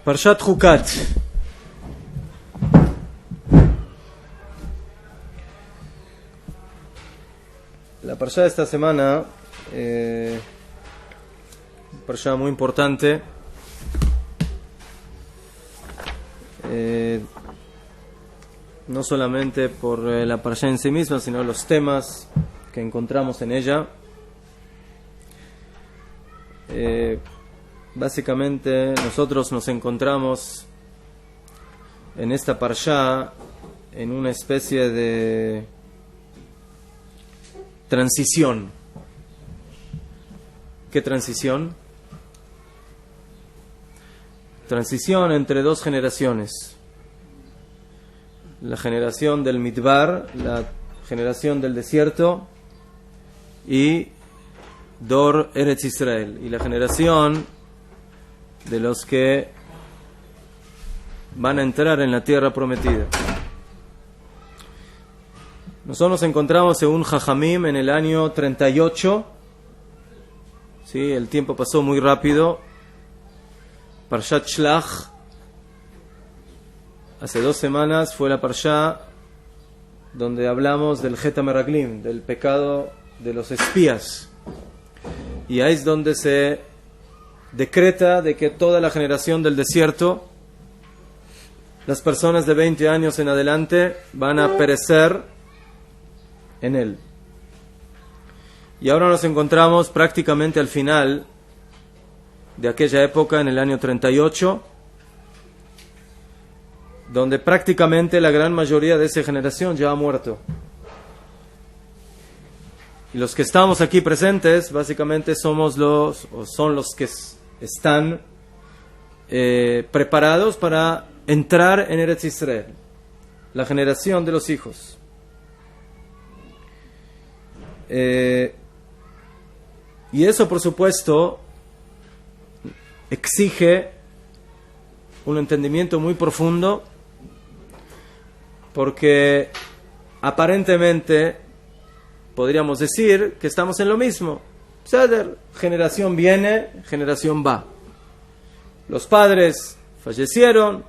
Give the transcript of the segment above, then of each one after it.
Parshat Chukat. La parsha de esta semana, parsha muy importante, no solamente por la parsha en sí misma, sino los temas que encontramos en ella. Básicamente nosotros nos encontramos en esta parsha en una especie de transición. ¿Qué transición? Transición entre dos generaciones. La generación del Midbar, la generación del desierto, y Dor Eretz Israel, y la generación de los que van a entrar en la tierra prometida. Nosotros nos encontramos según Jajamim en el año 38. ¿Sí? El tiempo pasó muy rápido. Parshat Shlach, hace 2 semanas, fue la parsha donde hablamos del Chet HaMeraglim, del pecado de los espías. Y ahí es donde se decreta de que toda la generación del desierto, las personas de 20 años en adelante, van a perecer en él. Y ahora nos encontramos prácticamente al final de aquella época, en el año 38, donde prácticamente la gran mayoría de esa generación ya ha muerto. Y los que estamos aquí presentes, básicamente son los que están preparados para entrar en Eretz Israel, la generación de los hijos. Y eso, por supuesto, exige un entendimiento muy profundo, porque aparentemente podríamos decir que estamos en lo mismo. Generación viene, generación va. Los padres fallecieron,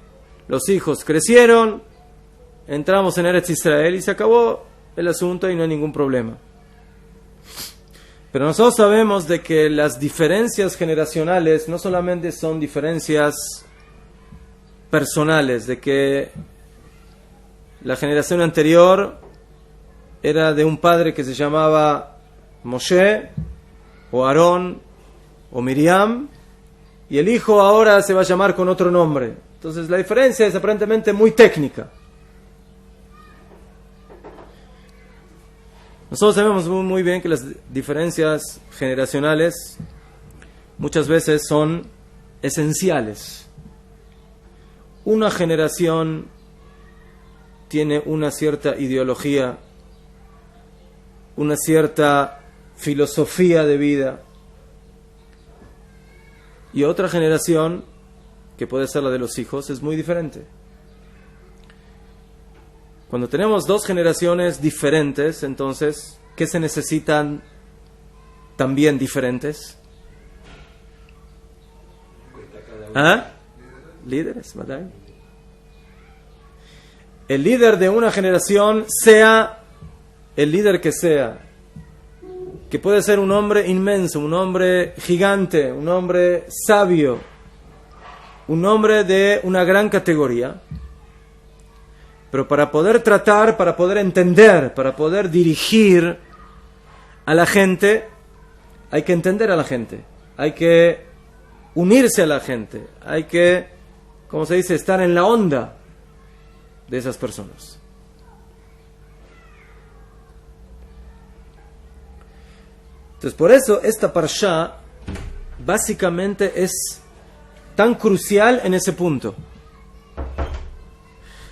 los hijos crecieron, entramos en Eretz Israel y se acabó el asunto y no hay ningún problema. Pero nosotros sabemos de que las diferencias generacionales no solamente son diferencias personales, de que la generación anterior era de un padre que se llamaba Moshe, o Aarón, o Miriam, y el hijo ahora se va a llamar con otro nombre. Entonces la diferencia es aparentemente muy técnica. Nosotros sabemos muy bien que las diferencias generacionales muchas veces son esenciales. Una generación tiene una cierta ideología, una cierta filosofía de vida, y otra generación, que puede ser la de los hijos, es muy diferente. Cuando tenemos 2 generaciones diferentes, entonces, ¿qué se necesitan también diferentes? Líderes, ¿verdad? El líder de una generación, sea el líder que sea, que puede ser un hombre inmenso, un hombre gigante, un hombre sabio, un hombre de una gran categoría, pero para poder tratar, para poder entender, para poder dirigir a la gente, hay que entender a la gente, hay que unirse a la gente, hay que, como se dice, estar en la onda de esas personas. Entonces, por eso esta parsha básicamente es tan crucial en ese punto.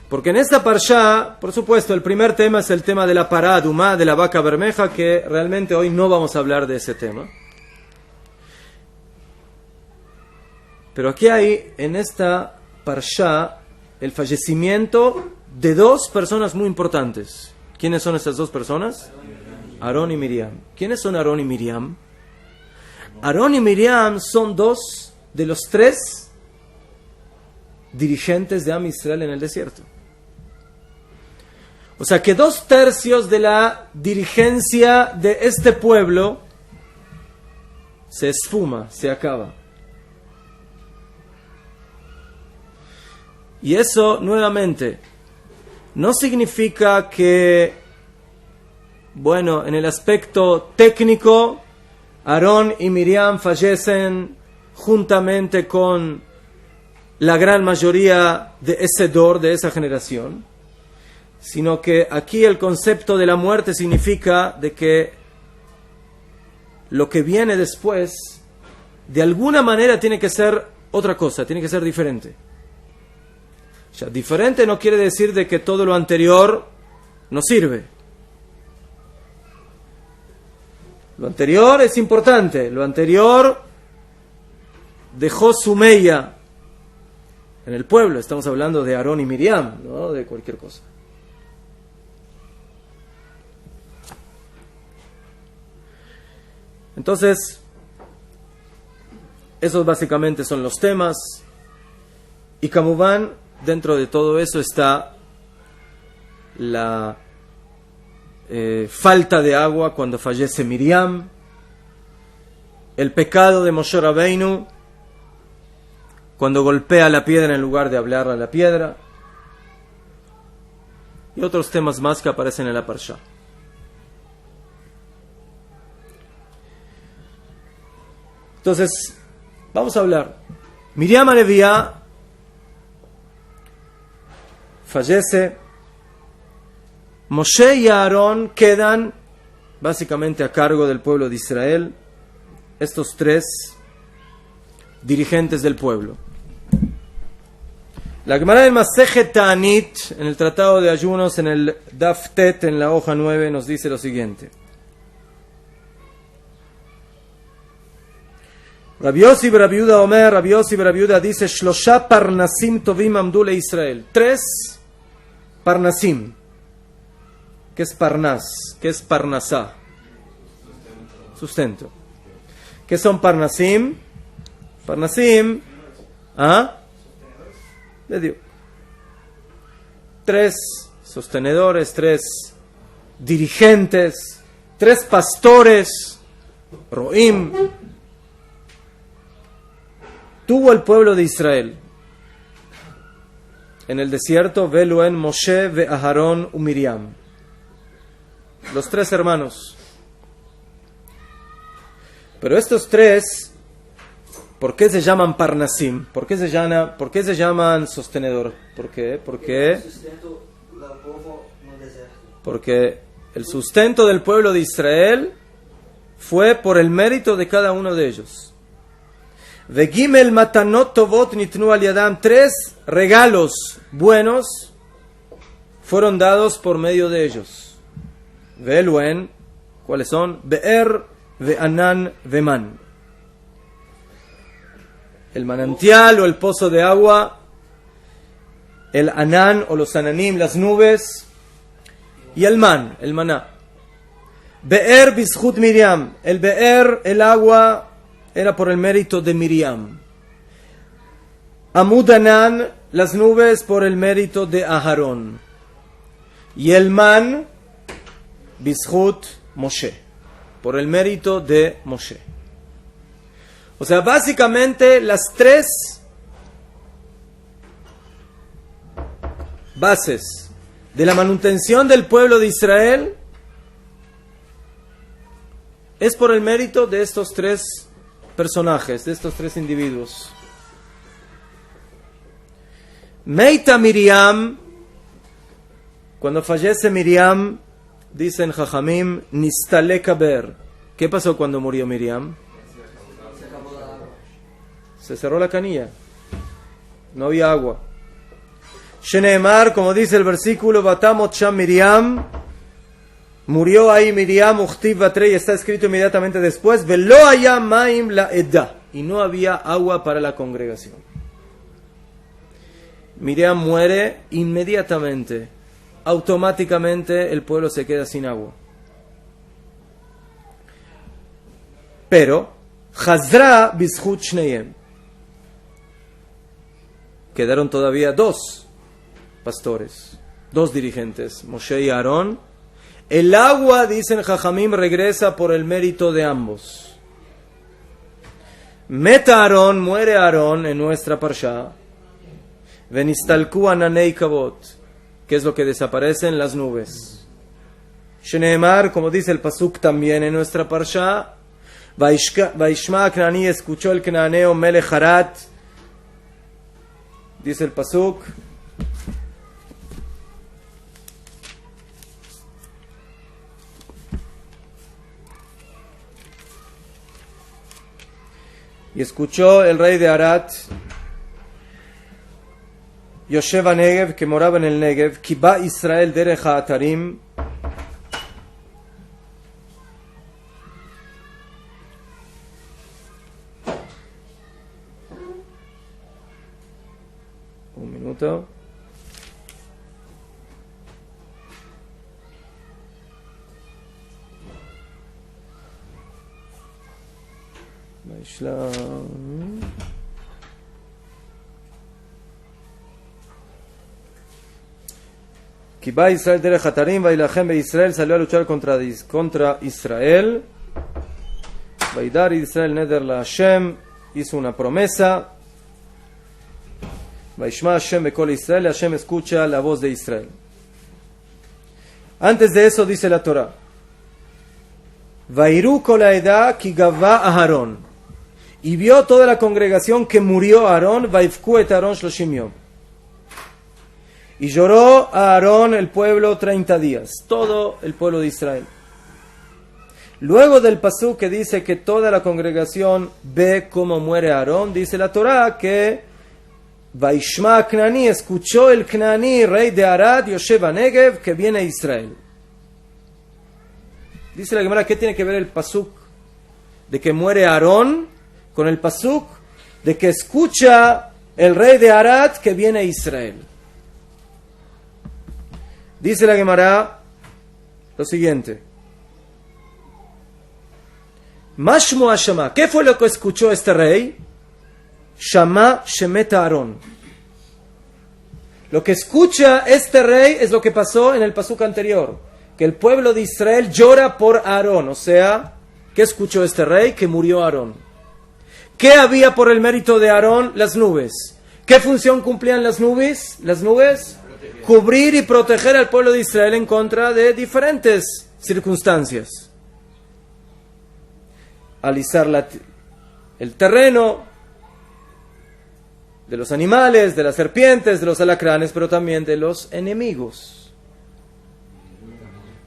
Porque en esta parsha, por supuesto, el primer tema es el tema de la pará adumá, de la vaca bermeja, que realmente hoy no vamos a hablar de ese tema. Pero aquí hay en esta parsha el fallecimiento de 2 personas muy importantes. ¿Quiénes son esas 2 personas? Aarón y Miriam. ¿Quiénes son Aarón y Miriam? Aarón y Miriam son 2 de los 3 dirigentes de Am Israel en el desierto. O sea que 2/3 de la dirigencia de este pueblo se esfuma, se acaba. Y eso, nuevamente, no significa que, bueno, en el aspecto técnico, Aarón y Miriam fallecen juntamente con la gran mayoría de ese dor, de esa generación, sino que aquí el concepto de la muerte significa de que lo que viene después, de alguna manera tiene que ser otra cosa, tiene que ser diferente. O sea, diferente no quiere decir de que todo lo anterior no sirve. Lo anterior es importante, lo anterior dejó su mella en el pueblo. Estamos hablando de Aarón y Miriam, no de cualquier cosa. Entonces, esos básicamente son los temas. Y Kamuván, dentro de todo eso está la falta de agua cuando fallece Miriam, el pecado de Moshe Rabbeinu cuando golpea la piedra en lugar de hablarle a la piedra, y otros temas más que aparecen en la Parsha. Entonces, vamos a hablar. Miriam Alevía fallece. Moshe y Aarón quedan básicamente a cargo del pueblo de Israel, estos 3 dirigentes del pueblo. La Gemara del Masejet Ta'anit, en el Tratado de Ayunos, en el Daf Tet, en la hoja 9, nos dice lo siguiente. Rabbi Yossi Rabbi Yehuda Omer, Rabbi Yossi Rabbi Yehuda dice, Shlosha parnasim tovim amdu le Israel. 3 parnasim. ¿Qué es parnas? ¿Qué es parnasá? Sustento. ¿Qué son parnasim? Parnasim, le digo, 3 sostenedores, 3 dirigentes, 3 pastores, roim, tuvo el pueblo de Israel en el desierto. Veluen Moshe ve Aharón u Miriam, los 3 hermanos. Pero estos 3, ¿por qué se llaman parnasim? ¿Por qué se llaman sostenedor? ¿Por qué? Porque el sustento del pueblo de Israel fue por el mérito de cada uno de ellos. Vegimel matanot tovot nitnu al yadam. 3 regalos buenos fueron dados por medio de ellos. Ve'eluen, ¿cuáles son? Be'er, ve'anan, ve'man. El manantial o el pozo de agua, el anán o los ananim, las nubes, y el man, el maná. Be'er bishut Miriam. El be'er, el agua, era por el mérito de Miriam. Amud Anan, las nubes, por el mérito de Aharón. Y el man, bishut Moshe, por el mérito de Moshe. O sea, básicamente las 3 bases de la manutención del pueblo de Israel es por el mérito de estos 3 personajes, de estos 3 individuos. Meita Miriam, cuando fallece Miriam, dicen Jajamim, Nistale Kaber. ¿Qué pasó cuando murió Miriam? Se cerró la canilla, no había agua. Sheneemar, como dice el versículo, Batamot Sham Miriam, murió ahí Miriam, Uchtiv Batrei, está escrito inmediatamente después, Velo haya maim la edda, y no había agua para la congregación. Miriam muere inmediatamente, automáticamente el pueblo se queda sin agua. Pero, Chazra bishut Shneyem, quedaron todavía 2 pastores, 2 dirigentes, Moshe y Aarón. El agua, dicen Jajamim, regresa por el mérito de ambos. Meta Aarón, muere Aarón en nuestra parsha. Venistalku ananei kavot, que es lo que desaparece en las nubes. Sheneemar, como dice el pasuk también en nuestra parsha, Vaishma Knani, escuchó el Knaneo Melech Harat, dice el pasuk, y escuchó el rey de Arat, Yosheva Negev, que moraba en el Negev, Kiba Israel derech ha'atarim, un minuto. Kiba Israel derech hatarim, Vailachem Israel, salió a luchar contra Israel. Vaidar Israel neder la Hashem, hizo una promesa. Vaishma Hashem bekol Israel, Hashem escucha la voz de Israel. Antes de eso dice la Torah, Vairu kol haeda ki gava Aharón, y vio toda la congregación que murió Aarón, Vaifku et Aarón 30 yom. Y lloró a Aarón el pueblo 30 días, todo el pueblo de Israel. Luego del pasú que dice que toda la congregación ve cómo muere Aarón, dice la Torah que Vaishma Knani, escuchó el Knani, rey de Arad, Yosheva Negev, que viene a Israel. Dice la Gemara, ¿qué tiene que ver el pasuk de que muere Aarón con el pasuk de que escucha el rey de Arad que viene a Israel? Dice la Gemara lo siguiente. Mashmu Shama, ¿qué fue lo que escuchó este rey? Shama Shemet Aarón. Lo que escucha este rey es lo que pasó en el pasuk anterior, que el pueblo de Israel llora por Aarón. O sea, ¿qué escuchó este rey? Que murió Aarón. ¿Qué había por el mérito de Aarón? Las nubes. ¿Qué función cumplían las nubes? Las nubes, cubrir y proteger al pueblo de Israel en contra de diferentes circunstancias. Alisar el terreno de los animales, de las serpientes, de los alacranes, pero también de los enemigos.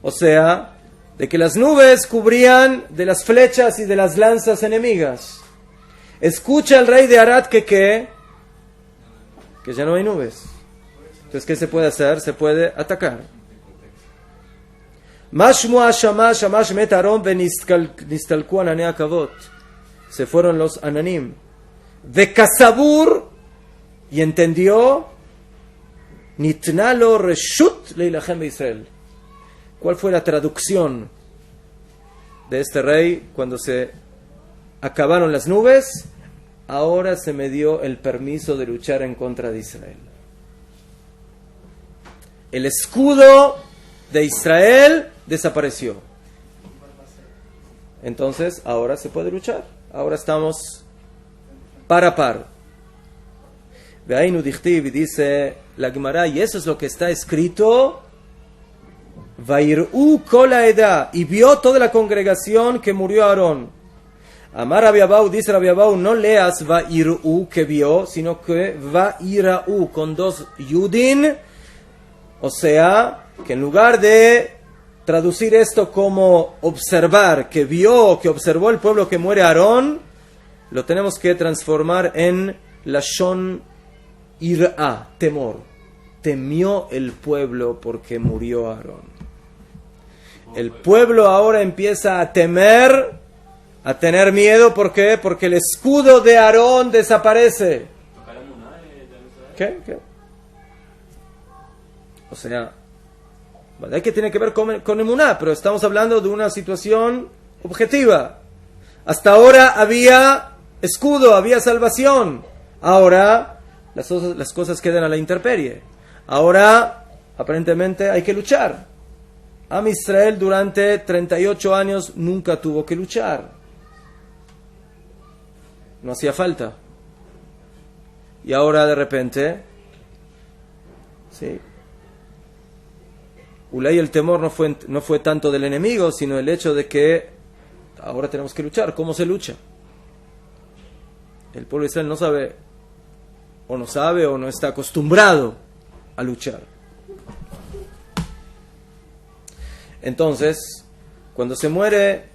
O sea, de que las nubes cubrían de las flechas y de las lanzas enemigas. Escucha el rey de Arad que ya no hay nubes. Entonces, ¿qué se puede hacer? Se puede atacar. Se fueron los ananim. De Kasabur, y entendió, Nitnalo Reshut Leilachem Israel. ¿Cuál fue la traducción de este rey cuando se acabaron las nubes? Ahora se me dio el permiso de luchar en contra de Israel. El escudo de Israel desapareció. Entonces, ahora se puede luchar. Ahora estamos par a par. Ve'ainu dichtiv, dice la Gemara, y eso es lo que está escrito. Vair'u kol haeda, y vio toda la congregación que murió Aarón. Amar Rabbi Abau, dice Rabbi Abau, no leas Vair'u que vio, sino que Vaira'u con 2 yudin. O sea, que en lugar de traducir esto como observar, que vio, que observó el pueblo que muere Aarón, lo tenemos que transformar en lashon ir'a, temor. Temió el pueblo porque murió Aarón. El pueblo ahora empieza a temer, a tener miedo. ¿Por qué? Porque el escudo de Aarón desaparece. ¿Qué? O sea, ¿verdad que tiene que ver con emuná? Pero estamos hablando de una situación objetiva. Hasta ahora había escudo, había salvación. Ahora las cosas quedan a la intemperie. Ahora, aparentemente, hay que luchar. Am Israel durante 38 años nunca tuvo que luchar. No hacía falta. Y ahora de repente, sí, Ulay el temor no fue tanto del enemigo, sino el hecho de que ahora tenemos que luchar. ¿Cómo se lucha? El pueblo de Israel no sabe o no está acostumbrado a luchar. Entonces, cuando se muere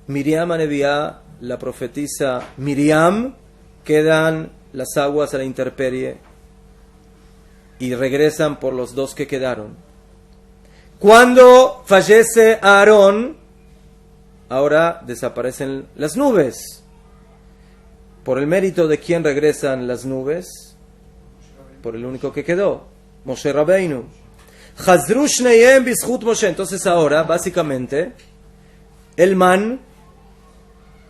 Miriam Aneviá, la profetisa Miriam, quedan las aguas a la intemperie y regresan por los dos que quedaron. Cuando fallece Aarón, ahora desaparecen las nubes. ¿Por el mérito de quién regresan las nubes? Por el único que quedó, Moshe Rabbeinu. Chazru Shneiem Bizchut Moshe. Entonces ahora, básicamente, el man,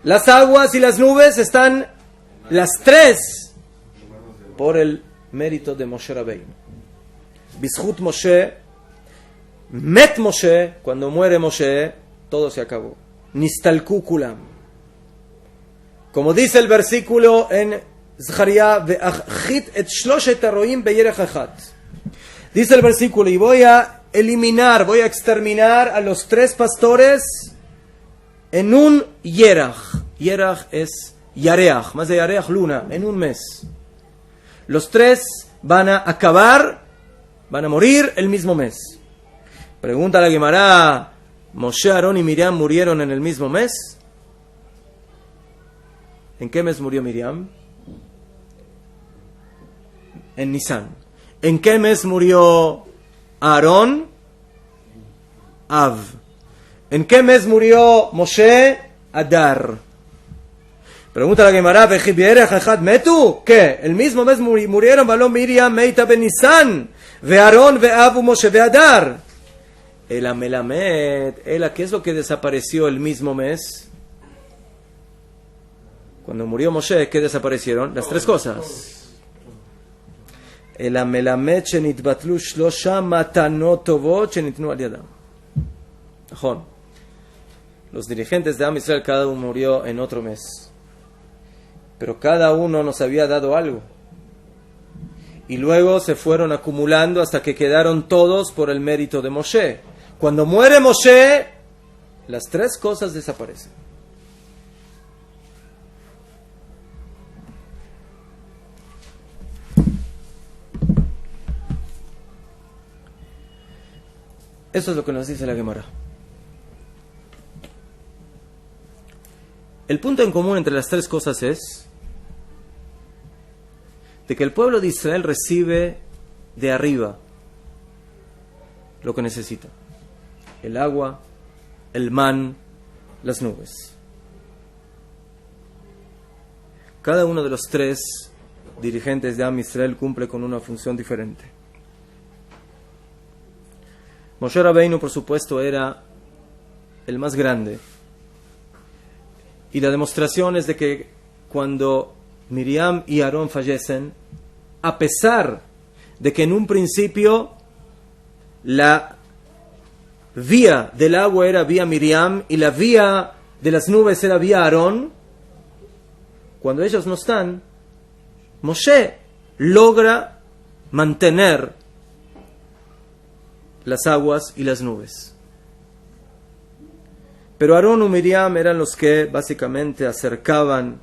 las aguas y las nubes están las tres por el mérito de Moshe Rabbeinu. Bizchut Moshe, Met Moshe, cuando muere Moshe, todo se acabó. Nistalku kulam. Como dice el versículo en Zaharia, Ve'achit et shloshet haroim beyerech echad. Dice el versículo, y voy a exterminar a los tres pastores en un yerach. Yerach es yareach, más de yareach, luna, en un mes. Los tres van a morir el mismo mes. Pregunta la Gemara, ¿Moshe, Aarón y Miriam murieron en el mismo mes? ¿En qué mes murió Miriam? En Nisan. ¿En qué mes murió Aarón? Av. ¿En qué mes murió Moshe? Adar. Pregunta la Gemara, ¿metu? ¿Qué? El mismo mes murieron Baló Miriam, Meita ben Nisan, ve Aarón, ve Av, Moshe, ve Adar. El Amelamed, ¿qué es lo que desapareció el mismo mes? Cuando murió Moshe, ¿qué desaparecieron? Las tres cosas. El Amelamed shenitbatlu shlosha matanot tovot shenitnu al yadam. Los dirigentes de Am Israel, cada uno murió en otro mes. Pero cada uno nos había dado algo. Y luego se fueron acumulando hasta que quedaron todos por el mérito de Moshe. Cuando muere Moshe, las tres cosas desaparecen. Eso es lo que nos dice la Gemara. El punto en común entre las tres cosas es de que el pueblo de Israel recibe de arriba lo que necesita. El agua, el man, las nubes. Cada uno de los tres dirigentes de Am Israel cumple con una función diferente. Moshe Rabbeinu, por supuesto, era el más grande. Y la demostración es de que cuando Miriam y Aarón fallecen, a pesar de que en un principio la vía del agua era vía Miriam y la vía de las nubes era vía Aarón, cuando ellos no están, Moshe logra mantener las aguas y las nubes. Pero Aarón y Miriam eran los que básicamente acercaban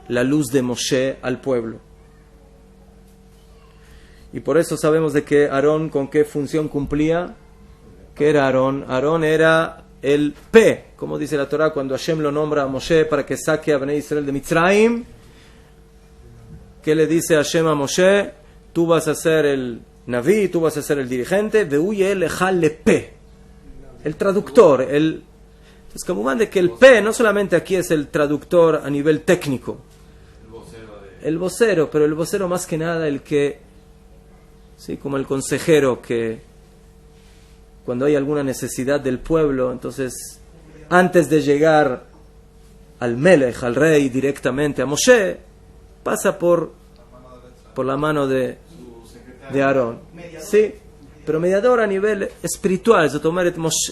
la luz de Moshe al pueblo. Y por eso sabemos de que Aarón, ¿con qué función cumplía? ¿Qué era Aarón? Aarón era el P, como dice la Torah, cuando Hashem lo nombra a Moshe para que saque a Bnei Israel de Mitzrayim. ¿Qué le dice Hashem a Moshe? Tú vas a ser el Naví, tú vas a ser el dirigente, Veuye lejal le P, el traductor. Entonces, como de que el P no solamente aquí es el traductor a nivel técnico, el vocero, pero el vocero más que nada el que, sí, como el consejero que cuando hay alguna necesidad del pueblo, entonces antes de llegar al Melech, al rey, directamente a Moshe, pasa por por la mano de Aarón. Sí, pero mediador a nivel espiritual.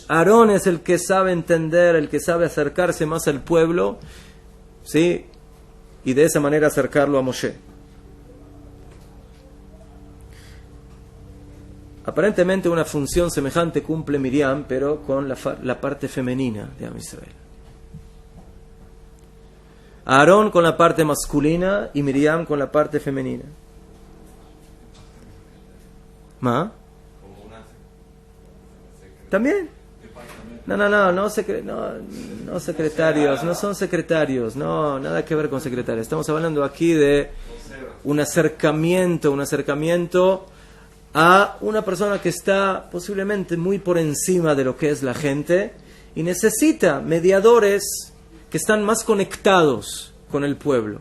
Aarón es el que sabe entender, el que sabe acercarse más al pueblo, ¿sí? Y de esa manera acercarlo a Moshe. Aparentemente una función semejante cumple Miriam, pero con la parte femenina de Am Israel. Aarón con la parte masculina y Miriam con la parte femenina. ¿Ma? ¿También? No secretarios, no son secretarios, no, nada que ver con secretarios. Estamos hablando aquí de un acercamiento a una persona que está posiblemente muy por encima de lo que es la gente y necesita mediadores que están más conectados con el pueblo.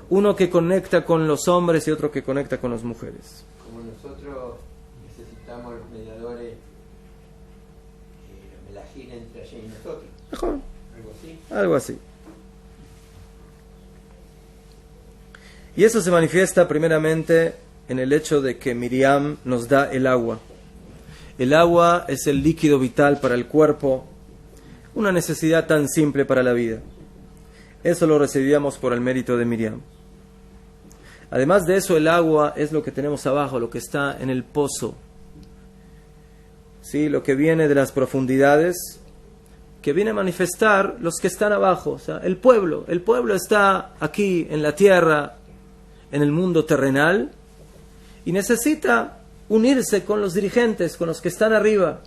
Uno que conecta con los hombres y otro que conecta con las mujeres. Como nosotros necesitamos los mediadores, melajir entre allí y nosotros. Mejor. ¿Algo así? Algo así. Y eso se manifiesta primeramente en el hecho de que Miriam nos da el agua. El agua es el líquido vital para el cuerpo, una necesidad tan simple para la vida. Eso lo recibíamos por el mérito de Miriam. Además de eso, el agua es lo que tenemos abajo, lo que está en el pozo. ¿Sí? Lo que viene de las profundidades, que viene a manifestar los que están abajo. O sea, el pueblo está aquí en la tierra, en el mundo terrenal, y necesita unirse con los dirigentes, con los que están arriba.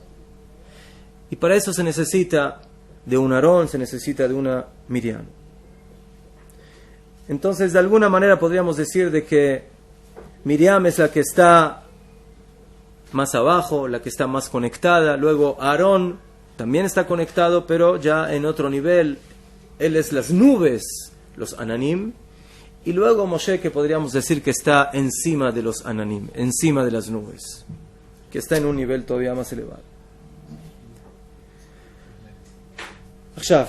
Y para eso se necesita de un Aarón, se necesita de una Miriam. Entonces, de alguna manera podríamos decir de que Miriam es la que está más abajo, la que está más conectada. Luego Aarón también está conectado, pero ya en otro nivel. Él es las nubes, los Ananim. Y luego Moshe, que podríamos decir que está encima de los Ananim, encima de las nubes, que está en un nivel todavía más elevado. Ahora,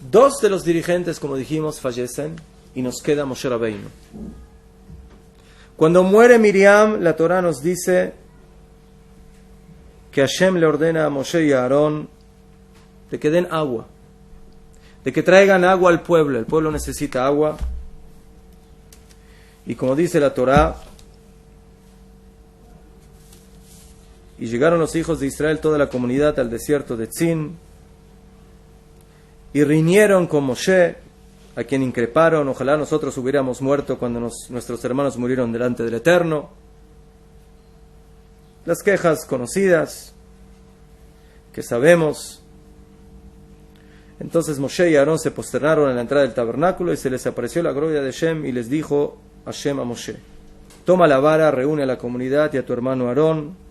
dos de los dirigentes, como dijimos, fallecen y nos queda Moshe Rabbeinu. Cuando muere Miriam, la Torah nos dice que Hashem le ordena a Moshe y a Aarón de que den agua, de que traigan agua al pueblo. El pueblo necesita agua. Y como dice la Torah, y llegaron los hijos de Israel, toda la comunidad, al desierto de Tzin, y riñeron con Moshe, a quien increparon: ojalá nosotros hubiéramos muerto cuando nuestros hermanos murieron delante del Eterno. Las quejas conocidas que sabemos. Entonces Moshe y Aarón se posternaron en la entrada del tabernáculo y se les apareció la gloria de Hashem y les dijo Hashem a Moshe: toma la vara, reúne a la comunidad y a tu hermano Aarón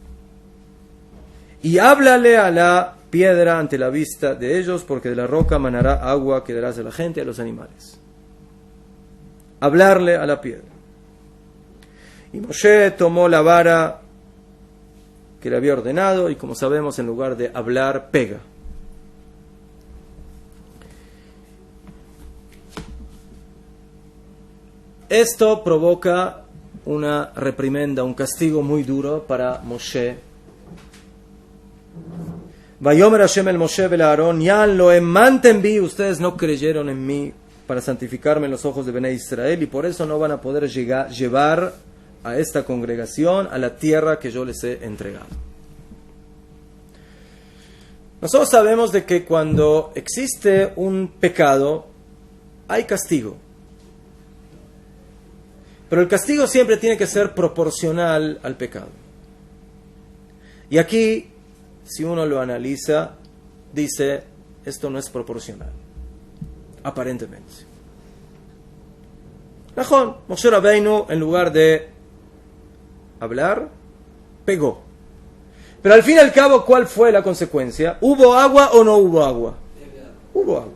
y háblale a la piedra ante la vista de ellos, porque de la roca manará agua que darás a la gente y a los animales. Hablarle a la piedra. Y Moshe tomó la vara que le había ordenado y, como sabemos, en lugar de hablar, pega. Esto provoca una reprimenda, un castigo muy duro para Moshe. Vayomer Hashem el Moshe vel Aarón, Yan lo emanten bi, ustedes no creyeron en mí para santificarme en los ojos de Bnei Israel, y por eso no van a poder llevar a esta congregación a la tierra que yo les he entregado. Nosotros sabemos de que cuando existe un pecado, hay castigo. Pero el castigo siempre tiene que ser proporcional al pecado. Y aquí, si uno lo analiza, dice, esto no es proporcional. Aparentemente. Najón, Moshe Rabbeinu, en lugar de hablar, pegó. Pero al fin y al cabo, ¿cuál fue la consecuencia? ¿Hubo agua o no hubo agua? Hubo agua.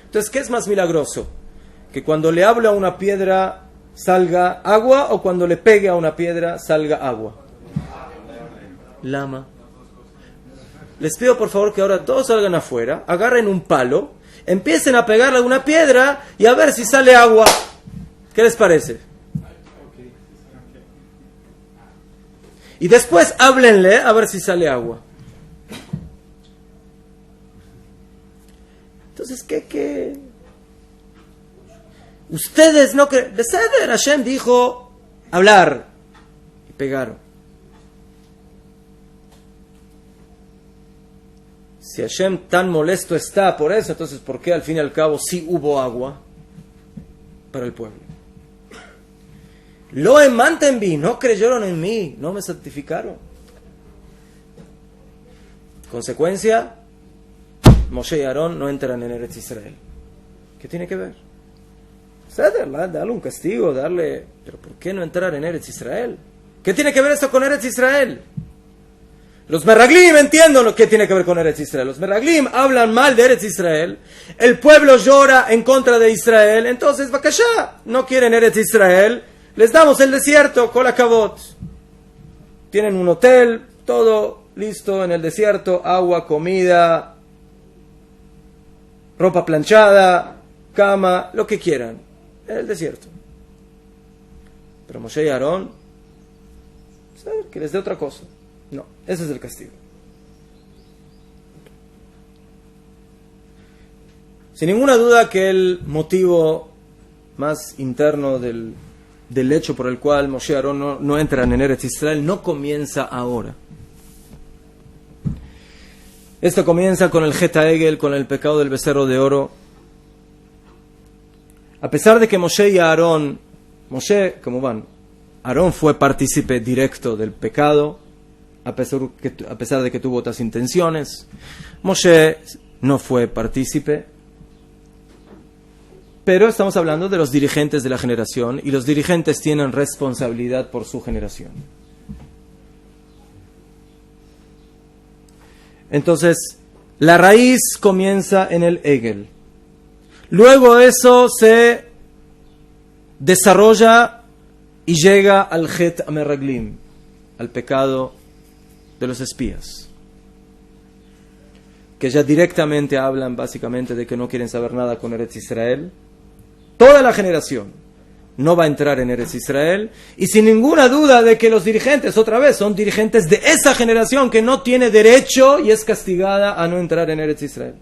Entonces, ¿qué es más milagroso? ¿Que cuando le habla a una piedra salga agua, o cuando le pegue a una piedra salga agua? Lama. Les pido por favor que ahora todos salgan afuera, agarren un palo, empiecen a pegarle a una piedra y a ver si sale agua. ¿Qué les parece? Y después háblenle a ver si sale agua. Entonces, ¿qué? Ustedes no creen. Beseder, Hashem dijo hablar. Y pegaron. Si Hashem tan molesto está por eso, entonces ¿por qué al fin y al cabo sí hubo agua para el pueblo? Lo emanten en mí, no creyeron en mí, no me santificaron. Consecuencia, Moshe y Aarón no entran en Eretz Israel. ¿Qué tiene que ver? Darle un castigo, darle... ¿Pero por qué no entrar en Eretz Israel? ¿Qué tiene que ver esto con Eretz Israel? Los Meraglim entienden lo que tiene que ver con Eretz Israel. Los Meraglim hablan mal de Eretz Israel. El pueblo llora en contra de Israel. Entonces, Bakashá, no quieren Eretz Israel. Les damos el desierto, Kol HaKavod. Tienen un hotel, todo listo en el desierto. Agua, comida, ropa planchada, cama, lo que quieran. En el desierto. Pero Moshe y Aarón, que les dé otra cosa. No, ese es el castigo. Sin ninguna duda que el motivo más interno del hecho por el cual Moshe y Aarón no entran en Eretz Israel no comienza ahora. Esto comienza con el Geta Egel, con el pecado del becerro de oro. A pesar de que Moshe y Aarón, Aarón fue partícipe directo del pecado, a pesar de que tuvo otras intenciones. Moshe no fue partícipe, pero estamos hablando de los dirigentes de la generación, y los dirigentes tienen responsabilidad por su generación. Entonces, la raíz comienza en el Egel. Luego eso se desarrolla y llega al Het Ameraglim, al pecado de los espías, que ya directamente hablan básicamente de que no quieren saber nada con Eretz Israel. Toda la generación no va a entrar en Eretz Israel, y sin ninguna duda de que los dirigentes, otra vez, son dirigentes de esa generación que no tiene derecho y es castigada a no entrar en Eretz Israel.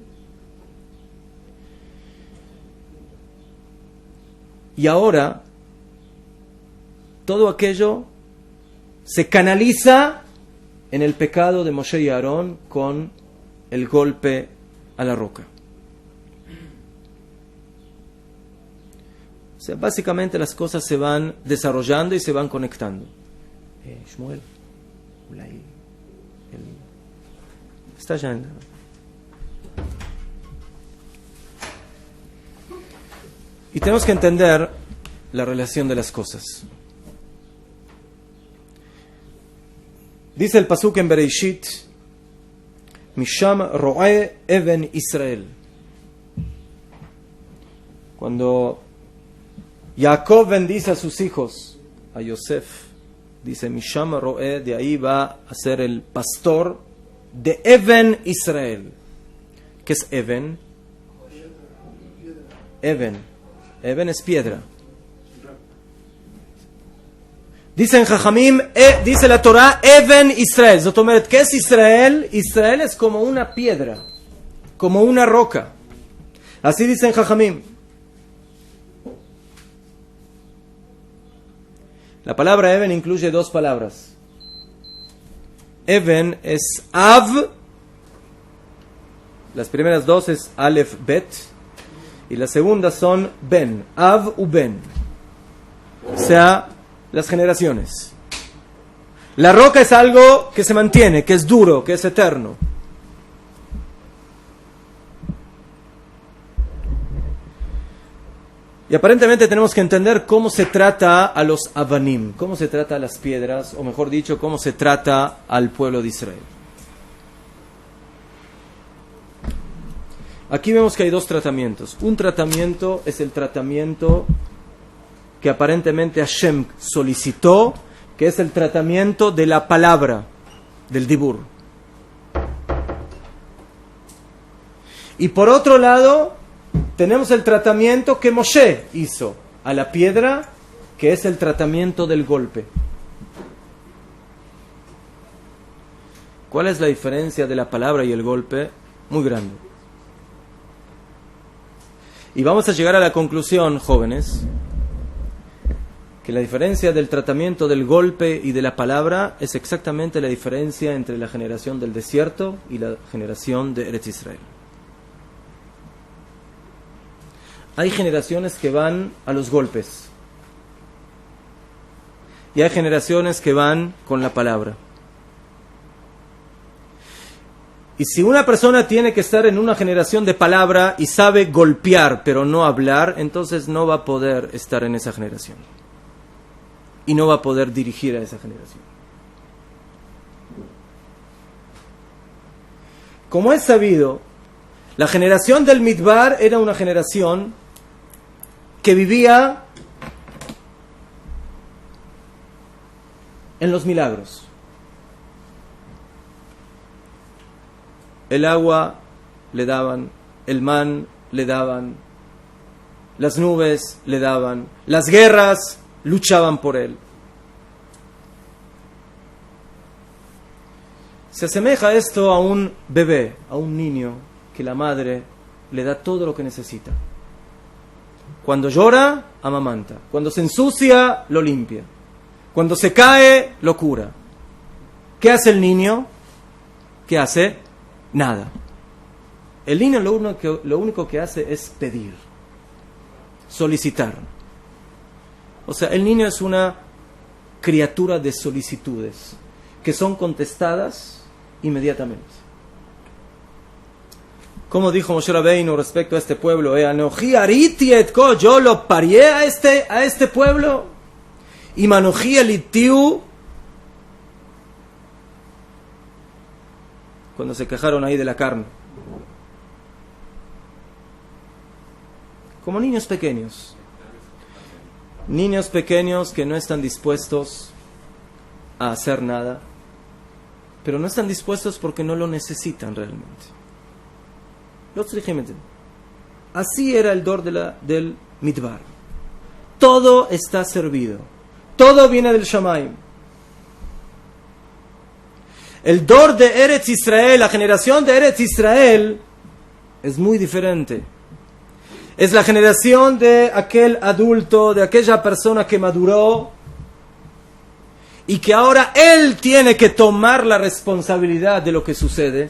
Y ahora todo aquello se canaliza en el pecado de Moshe y Aarón con el golpe a la roca. O sea, básicamente las cosas se van desarrollando y se van conectando. Shmuel, está ya en... Y tenemos que entender la relación de las cosas. Dice el pasuk en Bereishit, Misham ro'e even Israel. Cuando Jacob bendice a sus hijos, a Yosef, dice Misham ro'e, de ahí va a ser el pastor de Even Israel. ¿Qué es Even? Even es piedra. Dice en Jajamim, dice la Torah, Even Israel. ¿Qué es Israel? Israel es como una piedra, como una roca. Así dice en Jajamim. La palabra Even incluye dos palabras. Even es Av, las primeras dos es Aleph Bet, y las segundas son Ben, Av u Ben. O sea, las generaciones. La roca es algo que se mantiene, que es duro, que es eterno. Y aparentemente tenemos que entender cómo se trata a los Avanim, cómo se trata a las piedras, o mejor dicho, cómo se trata al pueblo de Israel. Aquí vemos que hay dos tratamientos. Un tratamiento es el tratamiento que aparentemente Hashem solicitó, que es el tratamiento de la palabra, del dibur. Y por otro lado, tenemos el tratamiento que Moshe hizo a la piedra, que es el tratamiento del golpe. ¿Cuál es la diferencia de la palabra y el golpe? Muy grande. Y vamos a llegar a la conclusión, jóvenes, que la diferencia del tratamiento del golpe y de la palabra es exactamente la diferencia entre la generación del desierto y la generación de Eretz Israel. Hay generaciones que van a los golpes y hay generaciones que van con la palabra. Y si una persona tiene que estar en una generación de palabra y sabe golpear pero no hablar, entonces no va a poder estar en esa generación y no va a poder dirigir a esa generación. Como es sabido, la generación del Midbar era una generación que vivía en los milagros. El agua le daban, el man le daban, las nubes le daban, las guerras luchaban por él. Se asemeja esto a un bebé, a un niño que la madre le da todo lo que necesita. Cuando llora, amamanta. Cuando se ensucia, lo limpia. Cuando se cae, lo cura. ¿Qué hace el niño? ¿Qué hace? Nada. El niño lo único que hace es pedir, solicitar. O sea, el niño es una criatura de solicitudes que son contestadas inmediatamente. Como dijo Moshe Rabbeinu respecto a este pueblo, Anoji ariti etko, yo lo parié a este pueblo, y manoji elitiu, cuando se quejaron ahí de la carne, como niños pequeños que no están dispuestos a hacer nada, pero no están dispuestos porque no lo necesitan realmente. Así era el dor del Midbar. Todo está servido, todo viene del Shamayim. El dor de Eretz Israel, la generación de Eretz Israel, es muy diferente. Es la generación de aquel adulto, de aquella persona que maduró y que ahora él tiene que tomar la responsabilidad de lo que sucede.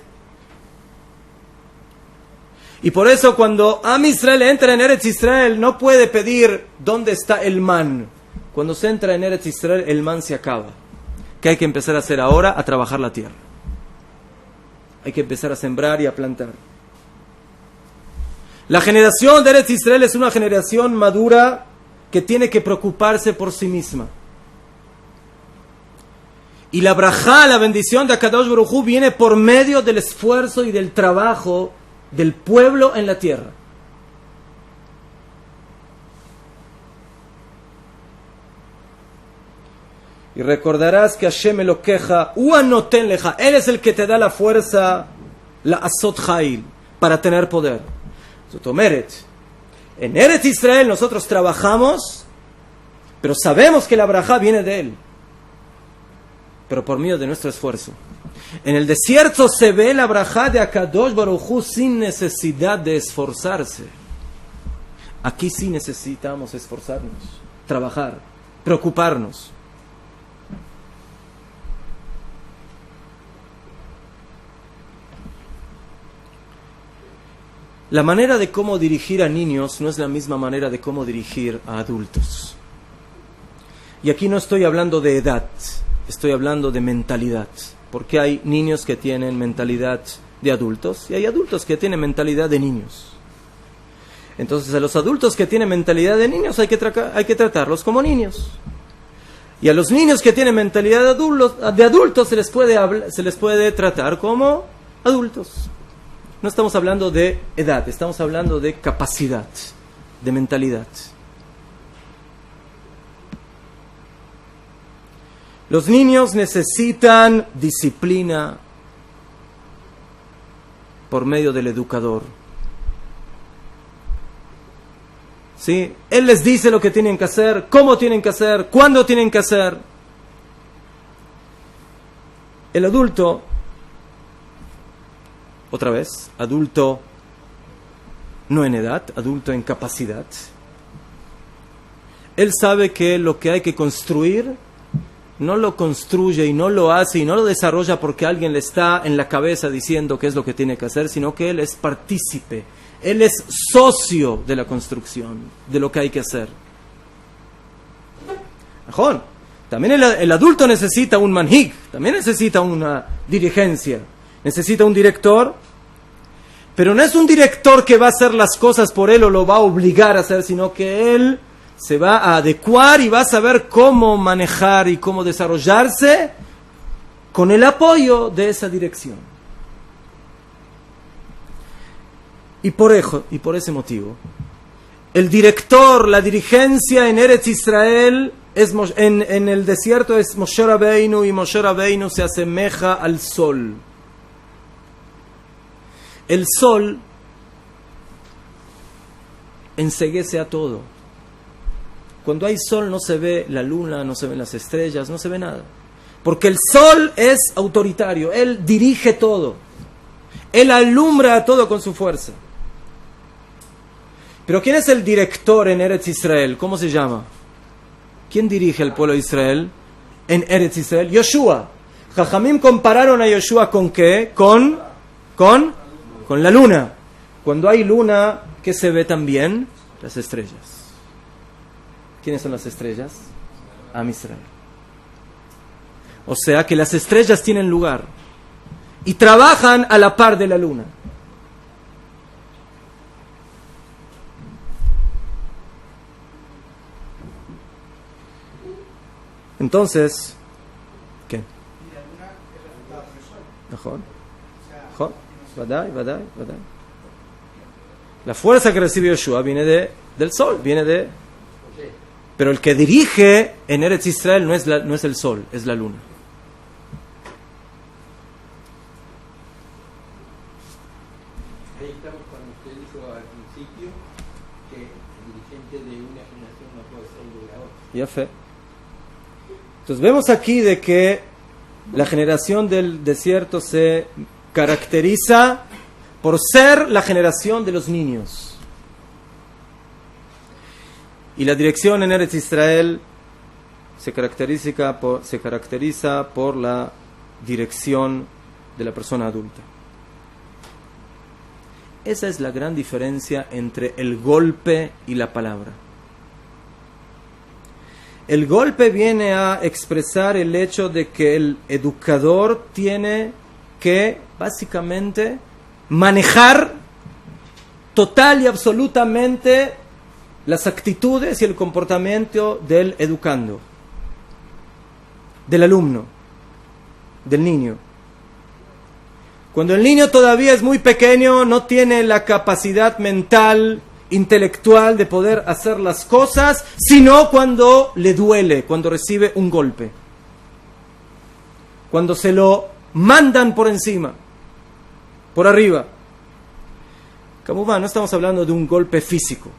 Y por eso cuando Am Israel entra en Eretz Israel no puede pedir dónde está el man. Cuando se entra en Eretz Israel el man se acaba. ¿Qué hay que empezar a hacer ahora? A trabajar la tierra. Hay que empezar a sembrar y a plantar. La generación de Eretz Israel es una generación madura que tiene que preocuparse por sí misma. Y la brajá, la bendición de Akadosh Baruj Hu, viene por medio del esfuerzo y del trabajo del pueblo en la tierra. Y recordarás que Hashem Elokeja, Uanoten Leja, Él es el que te da la fuerza, la Asot Hail, para tener poder. Zotomeret, en Eretz Israel nosotros trabajamos, pero sabemos que la brajá viene de Él, pero por medio de nuestro esfuerzo. En el desierto se ve la brajá de Akadosh Baruj Hu sin necesidad de esforzarse. Aquí sí necesitamos esforzarnos, trabajar, preocuparnos. La manera de cómo dirigir a niños no es la misma manera de cómo dirigir a adultos. Y aquí no estoy hablando de edad, estoy hablando de mentalidad. Porque hay niños que tienen mentalidad de adultos y hay adultos que tienen mentalidad de niños. Entonces a los adultos que tienen mentalidad de niños hay que tratarlos como niños. Y a los niños que tienen mentalidad de adultos se les puede tratar como adultos. No estamos hablando de edad, estamos hablando de capacidad, de mentalidad. Los niños necesitan disciplina por medio del educador. ¿sí? Él les dice lo que tienen que hacer, cómo tienen que hacer, cuándo tienen que hacer. El adulto, otra vez, adulto no en edad, adulto en capacidad, él sabe que lo que hay que construir no lo construye y no lo hace y no lo desarrolla porque alguien le está en la cabeza diciendo qué es lo que tiene que hacer, sino que él es partícipe, él es socio de la construcción, de lo que hay que hacer. Ajón, también el adulto necesita un manhig, también necesita una dirigencia, necesita un director, pero no es un director que va a hacer las cosas por él o lo va a obligar a hacer, sino que él se va a adecuar y va a saber cómo manejar y cómo desarrollarse con el apoyo de esa dirección. Y por ese motivo, el director, la dirigencia en Eretz Israel, en el desierto es Moshe Rabbeinu, y Moshe Rabbeinu se asemeja al sol. El sol enceguece a todo. Cuando hay sol no se ve la luna, no se ven las estrellas, no se ve nada. Porque el sol es autoritario, él dirige todo. Él alumbra todo con su fuerza. Pero ¿quién es el director en Eretz Israel? ¿Cómo se llama? ¿Quién dirige al pueblo de Israel en Eretz Israel? Yoshua. Jajamim compararon a Yoshua ¿con qué? Con la luna. Cuando hay luna, ¿qué se ve también? Las estrellas. ¿Quiénes son las estrellas? Am Israel. O sea que las estrellas tienen lugar y trabajan a la par de la luna. Entonces, ¿qué? Mejor. La fuerza que recibe Yoshua viene del sol, pero el que dirige en Eretz Israel no es el sol, es la luna. Ahí estamos cuando usted dijo al principio que el dirigente de una generación no puede ser el de la otra. Ya fe. Entonces vemos aquí de que la generación del desierto se caracteriza por ser la generación de los niños. Y la dirección en Eretz Israel se caracteriza por la dirección de la persona adulta. Esa es la gran diferencia entre el golpe y la palabra. El golpe viene a expresar el hecho de que el educador tiene que básicamente manejar total y absolutamente las actitudes y el comportamiento del educando, del alumno, del niño. Cuando el niño todavía es muy pequeño, no tiene la capacidad mental, intelectual de poder hacer las cosas, sino cuando le duele, cuando recibe un golpe, cuando se lo mandan por encima, por arriba. Kamuvá, no estamos hablando de un golpe físico,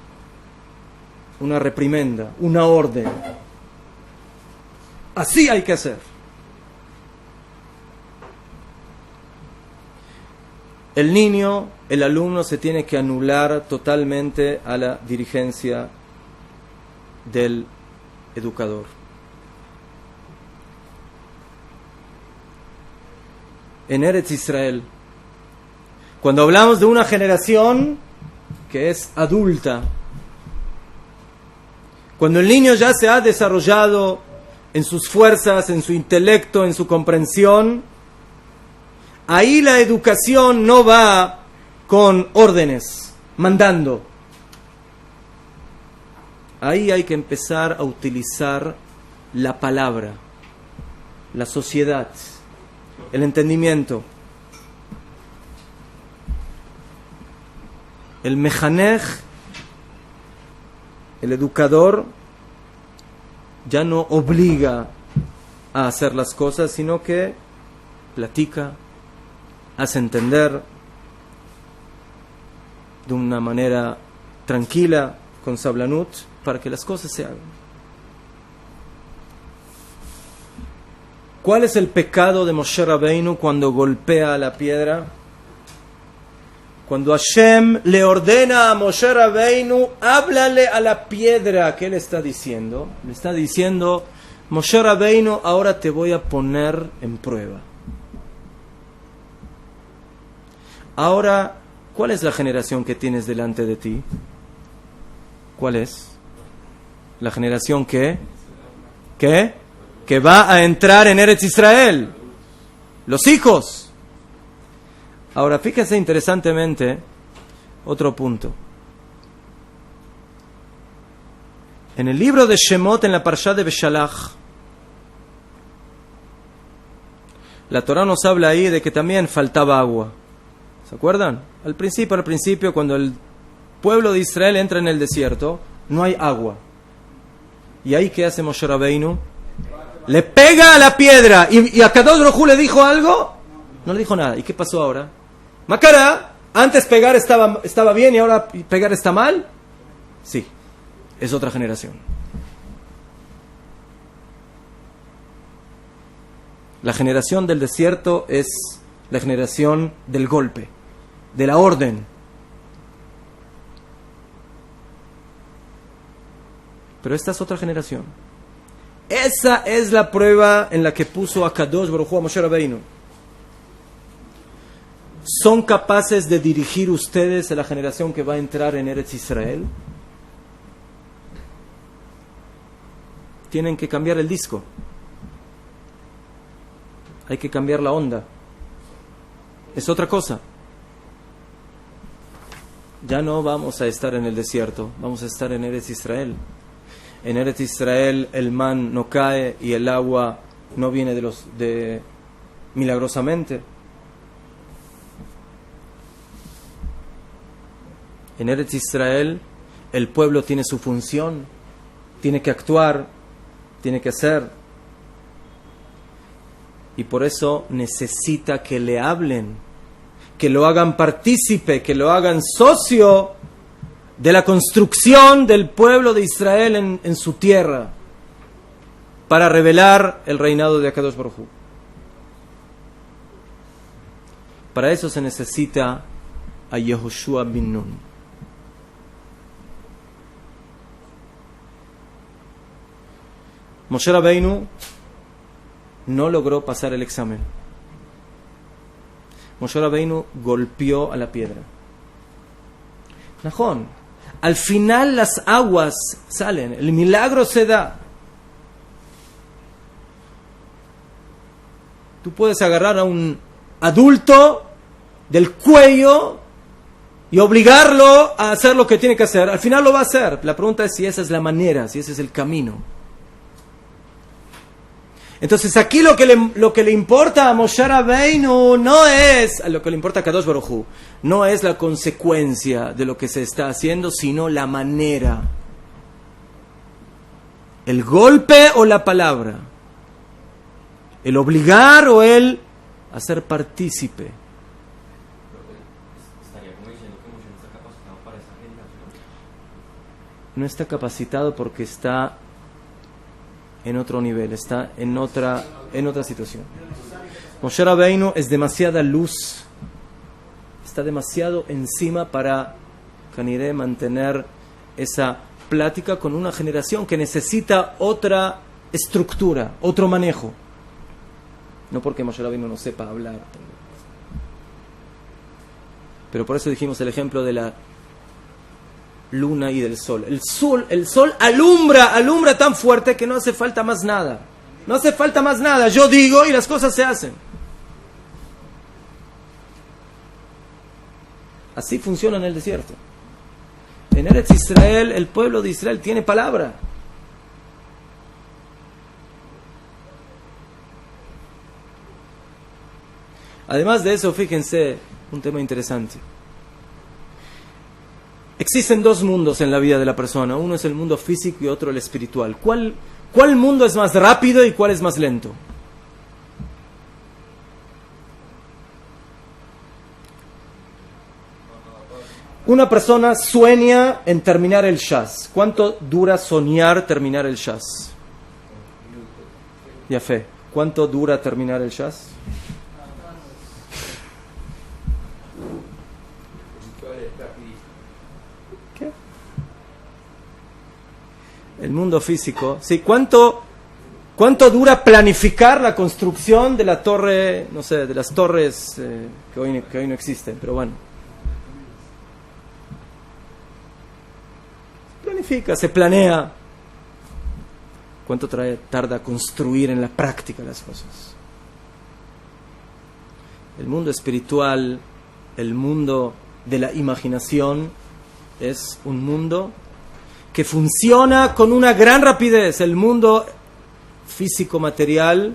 una reprimenda, una orden. Así hay que hacer. El niño, el alumno se tiene que anular totalmente a la dirigencia del educador. En Eretz Israel, cuando hablamos de una generación que es adulta, cuando el niño ya se ha desarrollado en sus fuerzas, en su intelecto, en su comprensión, ahí la educación no va con órdenes, mandando. Ahí hay que empezar a utilizar la palabra, la sociedad, el entendimiento. El mejanej, el educador, ya no obliga a hacer las cosas, sino que platica, hace entender de una manera tranquila, con sablanut, para que las cosas se hagan. ¿Cuál es el pecado de Moshe Rabbeinu cuando golpea la piedra? Cuando Hashem le ordena a Moshe Rabbeinu, háblale a la piedra. ¿Qué le está diciendo? Le está diciendo, Moshe Rabbeinu, ahora te voy a poner en prueba. Ahora, ¿cuál es la generación que tienes delante de ti? ¿Cuál es? La generación que va a entrar en Eretz Israel. Los hijos. Ahora, fíjense interesantemente, otro punto. En el libro de Shemot, en la Parashá de Beshalach, la Torá nos habla ahí de que también faltaba agua. ¿Se acuerdan? Al principio, cuando el pueblo de Israel entra en el desierto, no hay agua. ¿Y ahí qué hace Moshe Rabbeinu? Le pega a la piedra. ¿Y a Kadosh Baruj Hu le dijo algo? No le dijo nada. ¿Y qué pasó ahora? Macara, antes pegar estaba bien y ahora pegar está mal. Sí, es otra generación. La generación del desierto es la generación del golpe, de la orden. Pero esta es otra generación. Esa es la prueba en la que puso a Kadosh Baruj Hu a Moshe Rabbeinu. ¿Son capaces de dirigir ustedes a la generación que va a entrar en Eretz Israel? Tienen que cambiar el disco. Hay que cambiar la onda. Es otra cosa. Ya no vamos a estar en el desierto, vamos a estar en Eretz Israel. En Eretz Israel el man no cae y el agua no viene milagrosamente. En Eretz Israel el pueblo tiene su función, tiene que actuar, tiene que hacer. Y por eso necesita que le hablen, que lo hagan partícipe, que lo hagan socio de la construcción del pueblo de Israel en su tierra, para revelar el reinado de Akadosh Baruj Hu. Para eso se necesita a Yehoshua bin Nun. Moshe Rabbeinu no logró pasar el examen. Moshe Rabbeinu golpeó a la piedra. Najón, al final las aguas salen, el milagro se da. Tú puedes agarrar a un adulto del cuello y obligarlo a hacer lo que tiene que hacer. Al final lo va a hacer. La pregunta es si esa es la manera, si ese es el camino. Entonces aquí lo que le importa a Moshe Rabbeinu no es, a lo que le importa a Kadosh Baruj Hu, no es la consecuencia de lo que se está haciendo, sino la manera. El golpe o la palabra. El obligar o el hacer partícipe. No está capacitado porque está en otro nivel, está en otra situación. Moshe Rabbeinu es demasiada luz, está demasiado encima para Caniré mantener esa plática con una generación que necesita otra estructura, otro manejo. No porque Moshe Rabbeinu no sepa hablar, pero por eso dijimos el ejemplo de la luna y del sol. El sol alumbra tan fuerte que no hace falta más nada. No hace falta más nada. Yo digo y las cosas se hacen. Así funciona en el desierto. En Eretz Israel, el pueblo de Israel tiene palabra. Además de eso, fíjense, un tema interesante. Existen dos mundos en la vida de la persona. Uno es el mundo físico y otro el espiritual. ¿Cuál mundo es más rápido y cuál es más lento? Una persona sueña en terminar el Shas. ¿Cuánto dura soñar terminar el Shas? Ya fe. ¿Cuánto dura terminar el Shas? ¿Qué? El mundo físico. Sí, ¿cuánto dura planificar la construcción de la torre, no sé, de las torres que hoy no existen, pero bueno. Planifica, se planea. ¿Cuánto tarda construir en la práctica las cosas? El mundo espiritual, el mundo de la imaginación, es un mundo que funciona con una gran rapidez. El mundo físico-material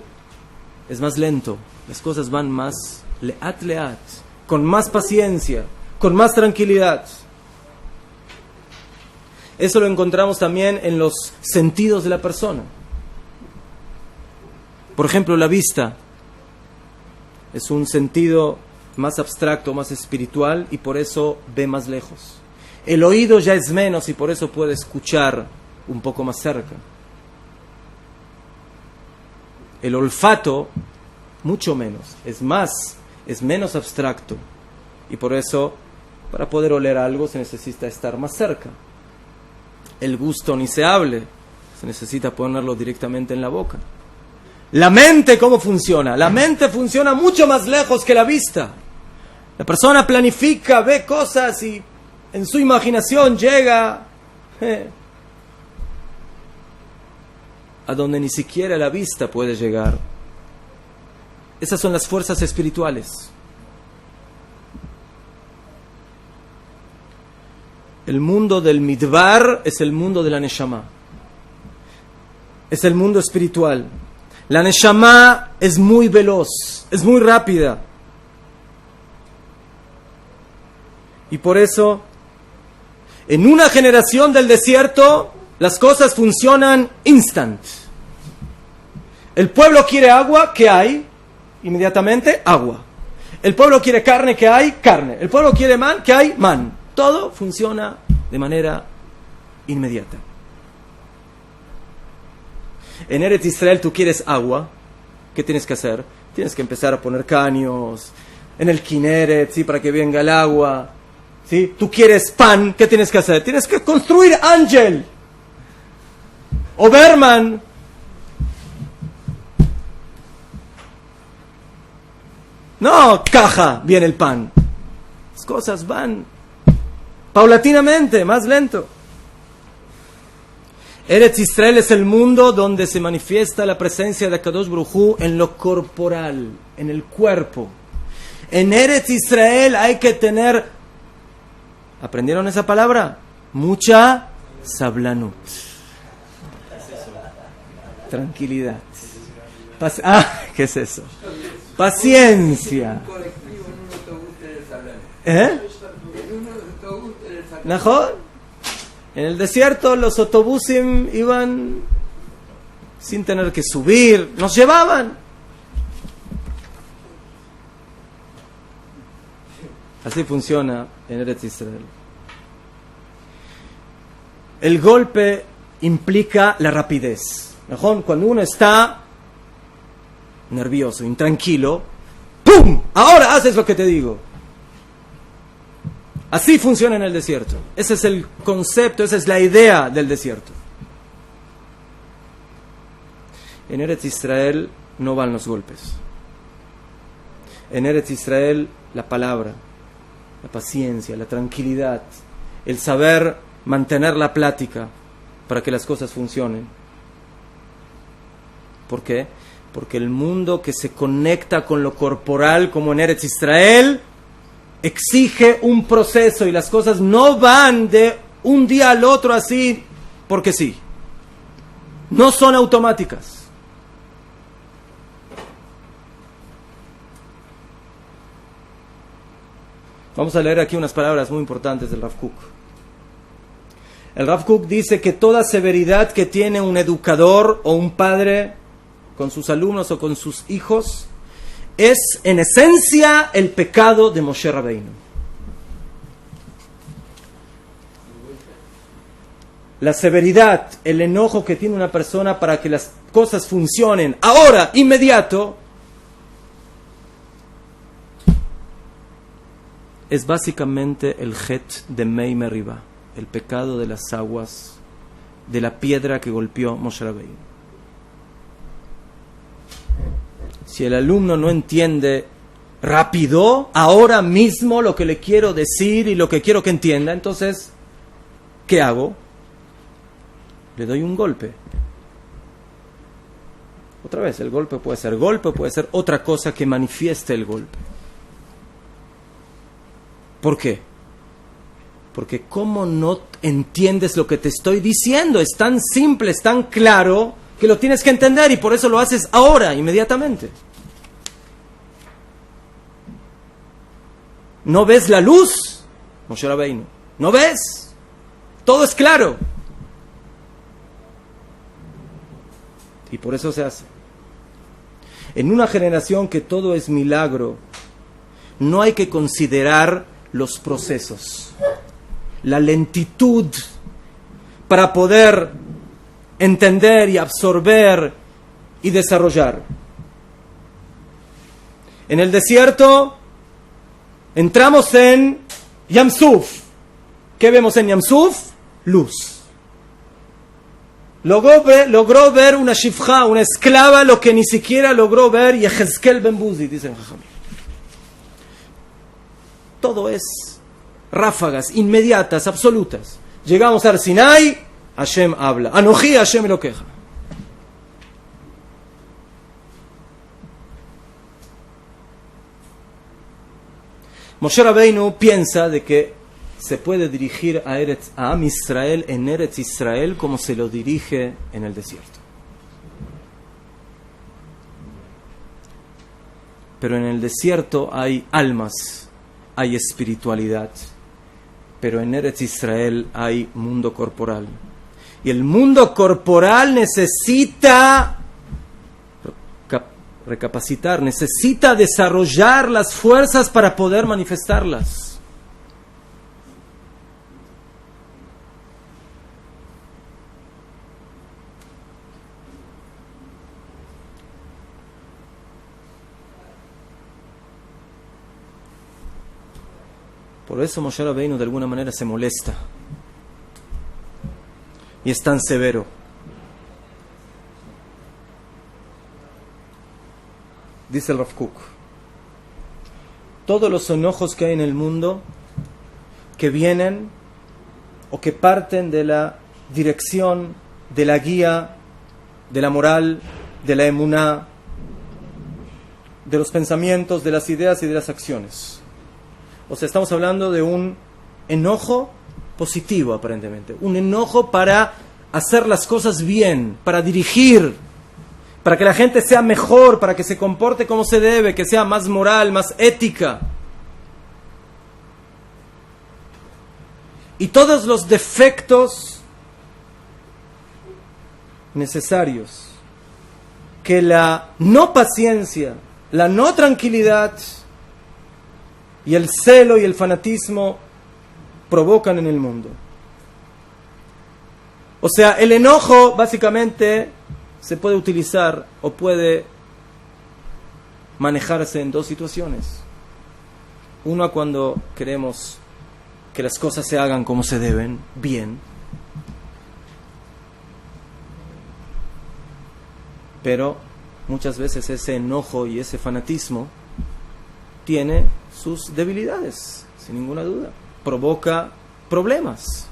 es más lento. Las cosas van más leat, con más paciencia, con más tranquilidad. Eso lo encontramos también en los sentidos de la persona. Por ejemplo, la vista es un sentido más abstracto, más espiritual, y por eso ve más lejos. El oído ya es menos y por eso puede escuchar un poco más cerca. El olfato, mucho menos, es menos abstracto, y por eso, para poder oler algo se necesita estar más cerca. El gusto ni se hable, se necesita ponerlo directamente en la boca. La mente, ¿cómo funciona? La mente funciona mucho más lejos que la vista. La persona planifica, ve cosas y en su imaginación llega a donde ni siquiera la vista puede llegar. Esas son las fuerzas espirituales. El mundo del Midbar es el mundo de la Neshama. Es el mundo espiritual. La Neshama es muy veloz, es muy rápida. Y por eso, en una generación del desierto, las cosas funcionan instant. El pueblo quiere agua, ¿qué hay? Inmediatamente, agua. El pueblo quiere carne, ¿qué hay? Carne. El pueblo quiere man, ¿qué hay? Man. Todo funciona de manera inmediata. En Eretz Israel tú quieres agua, ¿qué tienes que hacer? Tienes que empezar a poner caños en el Kineret, ¿sí? Para que venga el agua, ¿sí? Tú quieres pan, ¿qué tienes que hacer? Tienes que construir Ángel o Berman. No, caja, viene el pan. Las cosas van paulatinamente, más lento. Eretz Israel es el mundo donde se manifiesta la presencia de Akadosh Baruj Hu en lo corporal, en el cuerpo. En Eretz Israel hay que tener, ¿aprendieron esa palabra? Mucha sablanut. Tranquilidad. ¿Qué es eso? Paciencia. ¿Mejor? En el desierto los autobuses iban sin tener que subir, nos llevaban. Así funciona en Eretz Israel. El golpe implica la rapidez. ¿Mejor? Cuando uno está nervioso, intranquilo, ¡pum! Ahora haces lo que te digo. Así funciona en el desierto. Ese es el concepto, esa es la idea del desierto. En Eretz Israel no van los golpes. En Eretz Israel la palabra, la paciencia, la tranquilidad, el saber mantener la plática para que las cosas funcionen. ¿Por qué? Porque el mundo que se conecta con lo corporal, como en Eretz Israel, exige un proceso y las cosas no van de un día al otro así porque sí. No son automáticas. Vamos a leer aquí unas palabras muy importantes del Rav Kook. El Rav Kook dice que toda severidad que tiene un educador o un padre con sus alumnos o con sus hijos es en esencia el pecado de Moshe Rabbeinu. la severidad, el enojo que tiene una persona para que las cosas funcionen ahora, inmediato, es básicamente el het de Mei Meribá, el pecado de las aguas, de la piedra que golpeó Moshe Rabbeinu. Si el alumno no entiende rápido, ahora mismo, lo que le quiero decir y lo que quiero que entienda, entonces, ¿qué hago? Le doy un golpe. Otra vez, el golpe, puede ser otra cosa que manifieste el golpe. ¿Por qué? Porque ¿cómo no entiendes lo que te estoy diciendo? Es tan simple, es tan claro, que lo tienes que entender y por eso lo haces ahora, inmediatamente. ¿No ves la luz? Moshe Rabbeinu. ¿No ves? Todo es claro. Y por eso se hace. En una generación que todo es milagro, no hay que considerar los procesos, la lentitud para poder entender y absorber y desarrollar. En el desierto entramos en Yam Suf. ¿Qué vemos en Yam Suf? Luz. Logró ver una shifja, una esclava, lo que ni siquiera logró ver Yehezkel ben Buzi, dicen Jajamim. Todo es ráfagas inmediatas, absolutas. Llegamos al Sinai, Hashem habla. Anoji Hashem lo queja. Moshe Rabbeinu piensa de que se puede dirigir a Am Israel en Eretz Israel como se lo dirige en el desierto. Pero en el desierto hay almas, hay espiritualidad. Pero en Eretz Israel hay mundo corporal. Y el mundo corporal necesita recapacitar, necesita desarrollar las fuerzas para poder manifestarlas. Por eso Moshe Rabbeinu de alguna manera se molesta y es tan severo. Dice el Rav Kook, todos los enojos que hay en el mundo que vienen o que parten de la dirección, de la guía, de la moral, de la emuná, de los pensamientos, de las ideas y de las acciones. O sea, estamos hablando de un enojo positivo, aparentemente. Un enojo para hacer las cosas bien, para dirigir, para que la gente sea mejor, para que se comporte como se debe, que sea más moral, más ética. Y todos los defectos necesarios que la no paciencia, la no tranquilidad y el celo y el fanatismo provocan en el mundo. O sea, el enojo básicamente se puede utilizar o puede manejarse en dos situaciones. Una, cuando queremos que las cosas se hagan como se deben, bien. Pero muchas veces ese enojo y ese fanatismo tiene sus debilidades, sin ninguna duda. Provoca problemas,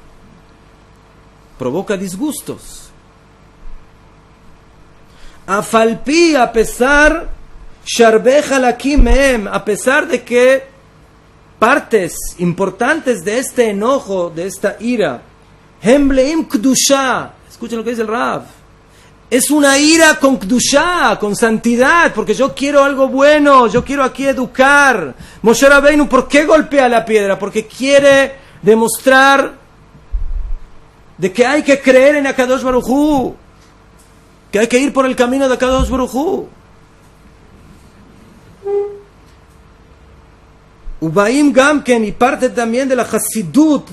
provoca disgustos. Afalpi, a pesar, sharbeja lakim mehem, a pesar de que partes importantes de este enojo, de esta ira, hembleim kdusha, escuchen lo que dice el Rav, es una ira con kdusha, con santidad, porque yo quiero algo bueno, yo quiero aquí educar. Moshe Rabbeinu, ¿por qué golpea la piedra? Porque quiere demostrar de que hay que creer en Akadosh Baruj Hu, que hay que ir por el camino de Akadosh Baruj Hu. Ubaim Gamken, y parte también de la Hasidut,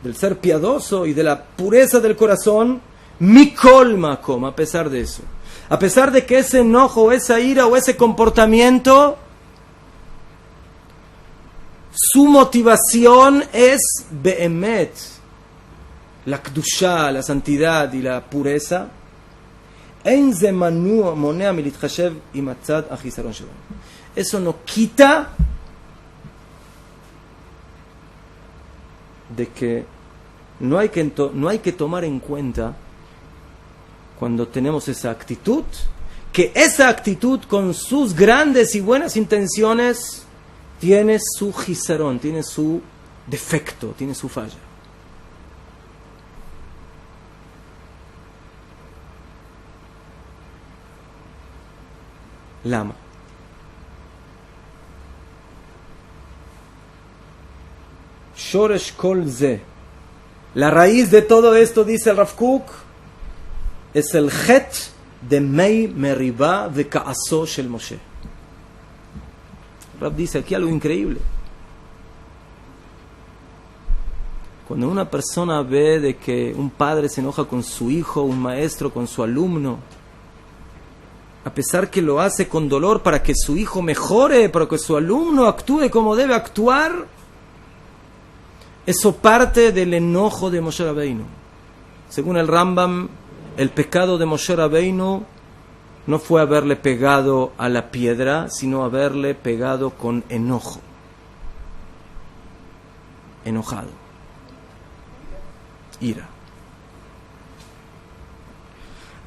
del ser piadoso y de la pureza del corazón, mikol makom, a pesar de eso. A pesar de que ese enojo, esa ira o ese comportamiento, su motivación es behemet, la kdusha, la santidad y la pureza. Eso no quita de que no hay que tomar en cuenta, cuando tenemos esa actitud, que esa actitud con sus grandes y buenas intenciones tiene su gisarón, tiene su defecto, tiene su falla. Lama. Shoresh kol ze. La raíz de todo esto, dice el Rav Kook, es el chet de mei meribá de ka'aso shel Moshe. Rav dice aquí algo increíble. Cuando una persona ve de que un padre se enoja con su hijo, un maestro con su alumno, a pesar que lo hace con dolor para que su hijo mejore, para que su alumno actúe como debe actuar, eso parte del enojo de Moshe Rabbeinu. Según el Rambam, el pecado de Moshe Rabbeinu no fue haberle pegado a la piedra, sino haberle pegado con enojo. Enojado. Ira.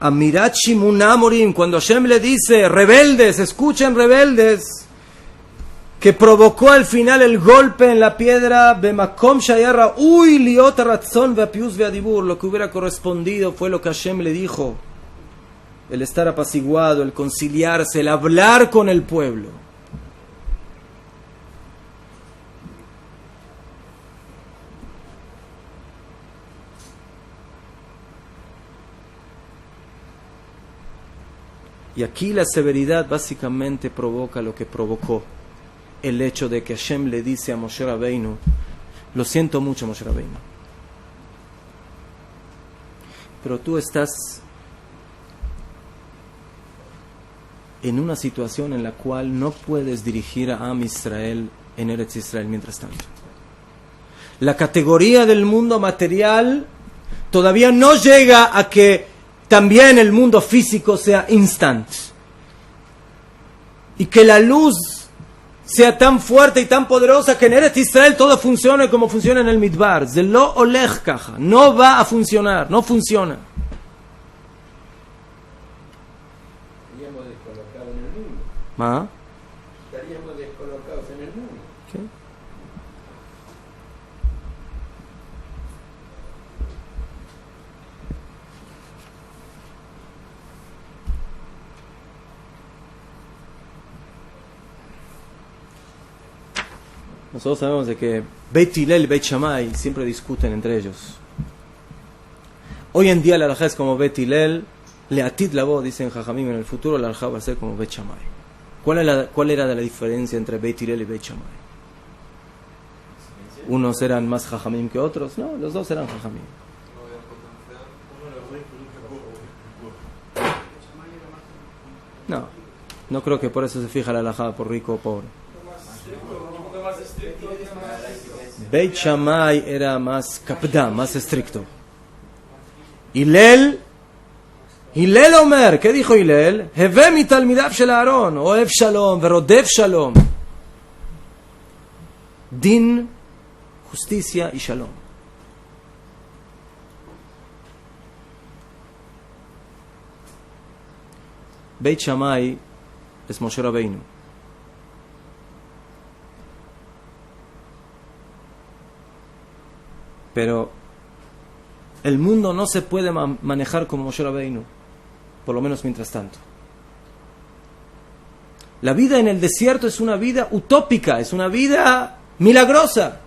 Amirat Shimun Amorim, cuando Hashem le dice, rebeldes, escuchen rebeldes, que provocó al final el golpe en la piedra, Bemakom Shayarra, uy, liot ratzon ve'apius ve'adibur, lo que hubiera correspondido fue lo que Hashem le dijo, el estar apaciguado, el conciliarse, el hablar con el pueblo. Y aquí la severidad básicamente provoca lo que provocó el hecho de que Hashem le dice a Moshe Rabbeinu, lo siento mucho Moshe Rabbeinu, pero tú estás en una situación en la cual no puedes dirigir a Am Israel en Eretz Israel mientras tanto. La categoría del mundo material todavía no llega a que también el mundo físico sea instant. Y que la luz sea tan fuerte y tan poderosa que en Eretz Israel todo funcione como funciona en el Midbar. Zelo olech kaja. No va a funcionar, no funciona. Estaríamos descolocados en el mundo. ¿Ah? Estaríamos descolocados en el mundo. ¿Qué? Nosotros sabemos de que Beit Hillel y Beit Shammai siempre discuten entre ellos. Hoy en día la halajá es como Beit Hillel, leatid la voz, dicen Jajamim, en el futuro la halajá va a ser como Beit Shammai. ¿Cuál era la diferencia entre Beit Hillel y Beit Shammai? Unos eran más Jajamim que otros. No, los dos eran Jajamim. No creo que por eso se fija la halajá por rico o pobre. Beit Shammai era más kapda, más estricto. Hillel Omer, ¿qué dijo Hillel? Heve mi talmidav shel Aaron, oev shalom, verodev shalom. Din, justicia y shalom. Beit Shammai es Moshe Rabbeinu. Pero el mundo no se puede manejar como Moshe Rabbeinu, por lo menos mientras tanto. La vida en el desierto es una vida utópica, es una vida milagrosa.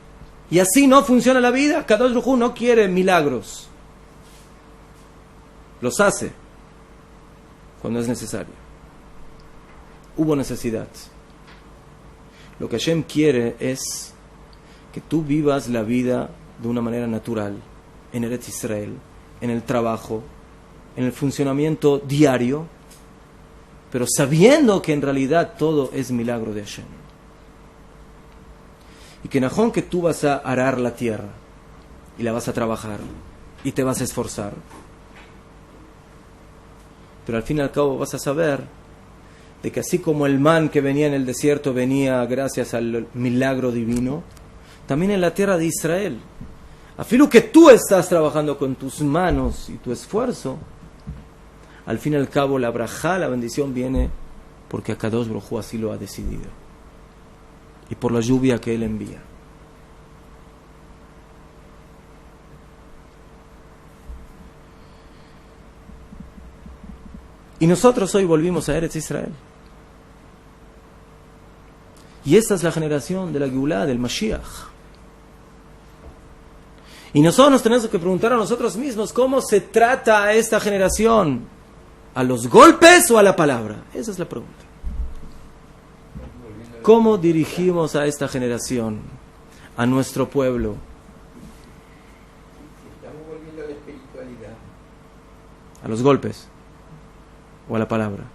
Y así no funciona la vida. Kadosh Baruj Hu no quiere milagros. Los hace cuando es necesario. Hubo necesidad. Lo que Hashem quiere es que tú vivas la vida de una manera natural en Eretz Israel, en el trabajo, en el funcionamiento diario, pero sabiendo que en realidad todo es milagro de Hashem. Y que Najón, que tú vas a arar la tierra y la vas a trabajar y te vas a esforzar, pero al fin y al cabo vas a saber de que así como el man que venía en el desierto venía gracias al milagro divino, también en la tierra de Israel, afilo que tú estás trabajando con tus manos y tu esfuerzo, al fin y al cabo la brajá, la bendición viene porque Akadosh Baruj Hu así lo ha decidido y por la lluvia que Él envía. Y nosotros hoy volvimos a Eretz Israel. Y esta es la generación de la Geulá, del Mashiach. Y nosotros nos tenemos que preguntar a nosotros mismos cómo se trata a esta generación. ¿A los golpes o a la palabra? Esa es la pregunta. ¿Cómo dirigimos a esta generación, a nuestro pueblo? Estamos volviendo a la espiritualidad. ¿A los golpes o a la palabra?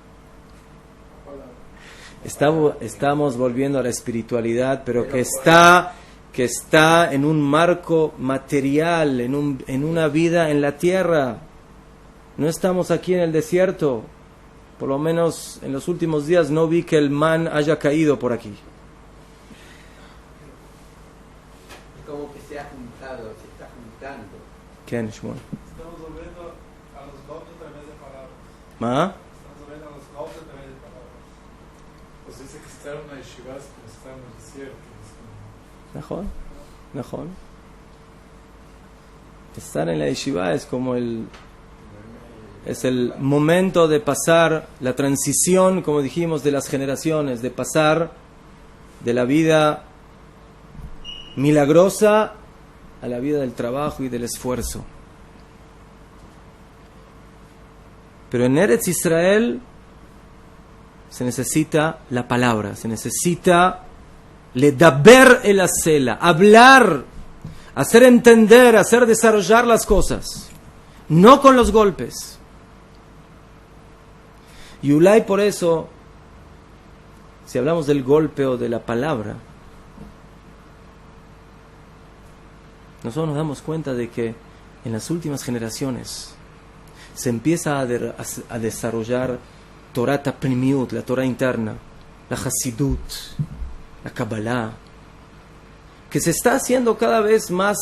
Estamos volviendo a la espiritualidad, pero que está en un marco material, en una vida en la tierra. No estamos aquí en el desierto. Por lo menos en los últimos días no vi que el man haya caído por aquí. Es como que se ha juntado, se está juntando. ¿Quién, Shmuel? Estamos volviendo a los golpes a través de palabras. ¿Ma? Estamos volviendo a los golpes a través de palabras. Pues dice que estar en una yeshiva es como estar en el desierto. Najón. Estar en la yeshiva es como es el momento de pasar la transición, como dijimos, de las generaciones, de pasar de la vida milagrosa a la vida del trabajo y del esfuerzo. Pero en Eretz Israel se necesita la palabra, se necesita ledaber el asela, hablar, hacer entender, hacer desarrollar las cosas, no con los golpes. Y Ulay, por eso, si hablamos del golpe o de la palabra, nosotros nos damos cuenta de que en las últimas generaciones se empieza a desarrollar Torah Pnimiut, la Torah interna, la Hasidut, la Kabbalah, que se está haciendo cada vez más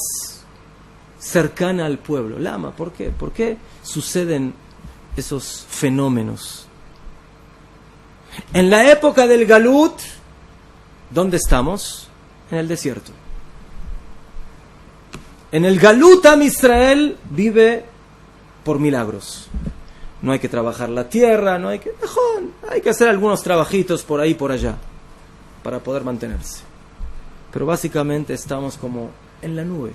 cercana al pueblo. Lama, ¿por qué? ¿Por qué suceden esos fenómenos? En la época del Galut, ¿dónde estamos? En el desierto. En el Galut, Am Israel vive por milagros. No hay que trabajar la tierra, hay que hacer algunos trabajitos por ahí, por allá, para poder mantenerse. Pero básicamente estamos como en la nube.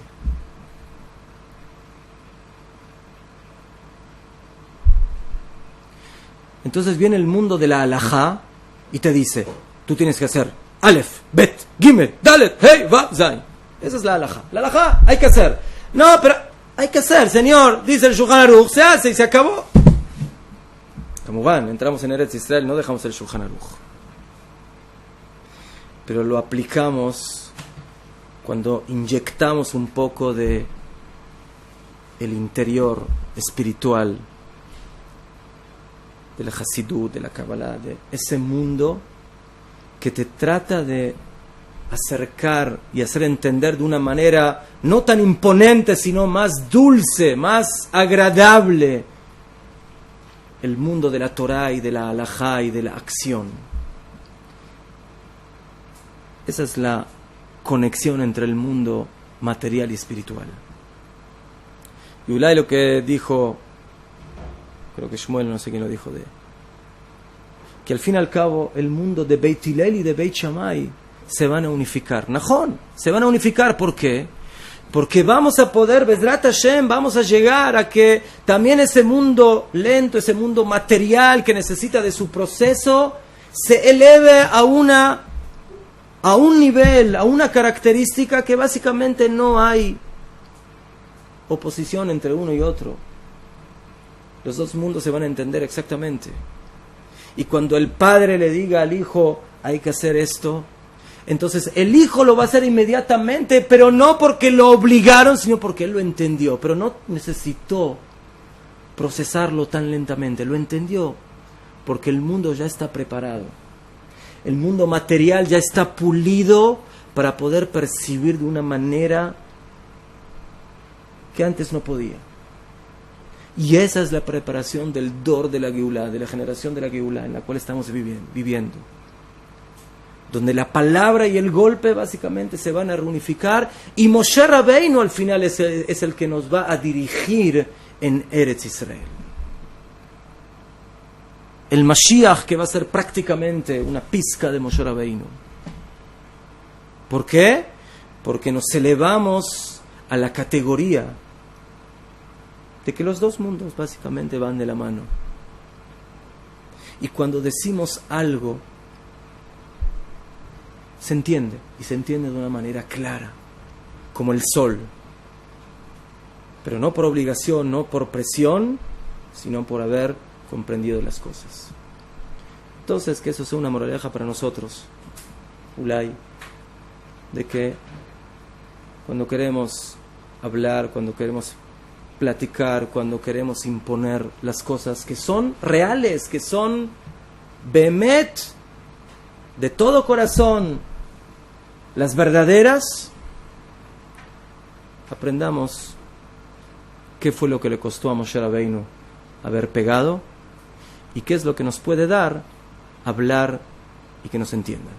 Entonces viene el mundo de la halajá y te dice, tú tienes que hacer Aleph, Bet, Gimel, Dalet, Hey, Vav, Zayin. Esa es la halajá. La halajá hay que hacer. No, pero hay que hacer, señor. Dice el Shulchan Aruch, se hace y se acabó. Como van, entramos en Eretz Israel, no dejamos el Shulchan Aruch. Pero lo aplicamos cuando inyectamos un poco de el interior espiritual de la Hasidut, de la Kabbalah, de ese mundo que te trata de acercar y hacer entender de una manera no tan imponente, sino más dulce, más agradable, el mundo de la Torah y de la halajá y de la acción. Esa es la conexión entre el mundo material y espiritual. Y Ulay lo que dijo, creo que Shmuel, no sé quién lo dijo, que al fin y al cabo el mundo de Beit Hillel y de Beit Shammai se van a unificar. Najón, se van a unificar. ¿Por qué? Porque vamos a poder, Bezrat Hashem, vamos a llegar a que también ese mundo lento, ese mundo material que necesita de su proceso, se eleve a un nivel, a una característica que básicamente no hay oposición entre uno y otro. Los dos mundos se van a entender exactamente. Y cuando el padre le diga al hijo, hay que hacer esto, entonces el hijo lo va a hacer inmediatamente, pero no porque lo obligaron, sino porque él lo entendió. Pero no necesitó procesarlo tan lentamente, lo entendió, porque el mundo ya está preparado. El mundo material ya está pulido para poder percibir de una manera que antes no podía. Y esa es la preparación del Dor de la Geulá, de la generación de la Geulá, en la cual estamos viviendo. Donde la palabra y el golpe básicamente se van a reunificar, y Moshe Rabbeinu al final es el que nos va a dirigir en Eretz Israel. El Mashiach, que va a ser prácticamente una pizca de Moshe Rabbeinu. ¿Por qué? Porque nos elevamos a la categoría de que los dos mundos básicamente van de la mano. Y cuando decimos algo, se entiende, y se entiende de una manera clara, como el sol. Pero no por obligación, no por presión, sino por haber comprendido las cosas. Entonces, que eso sea una moraleja para nosotros, Ulay, de que cuando queremos hablar, cuando queremos platicar, cuando queremos imponer las cosas que son reales, que son behemet, de todo corazón, las verdaderas, aprendamos qué fue lo que le costó a Moshe Rabbeinu haber pegado y qué es lo que nos puede dar hablar y que nos entiendan.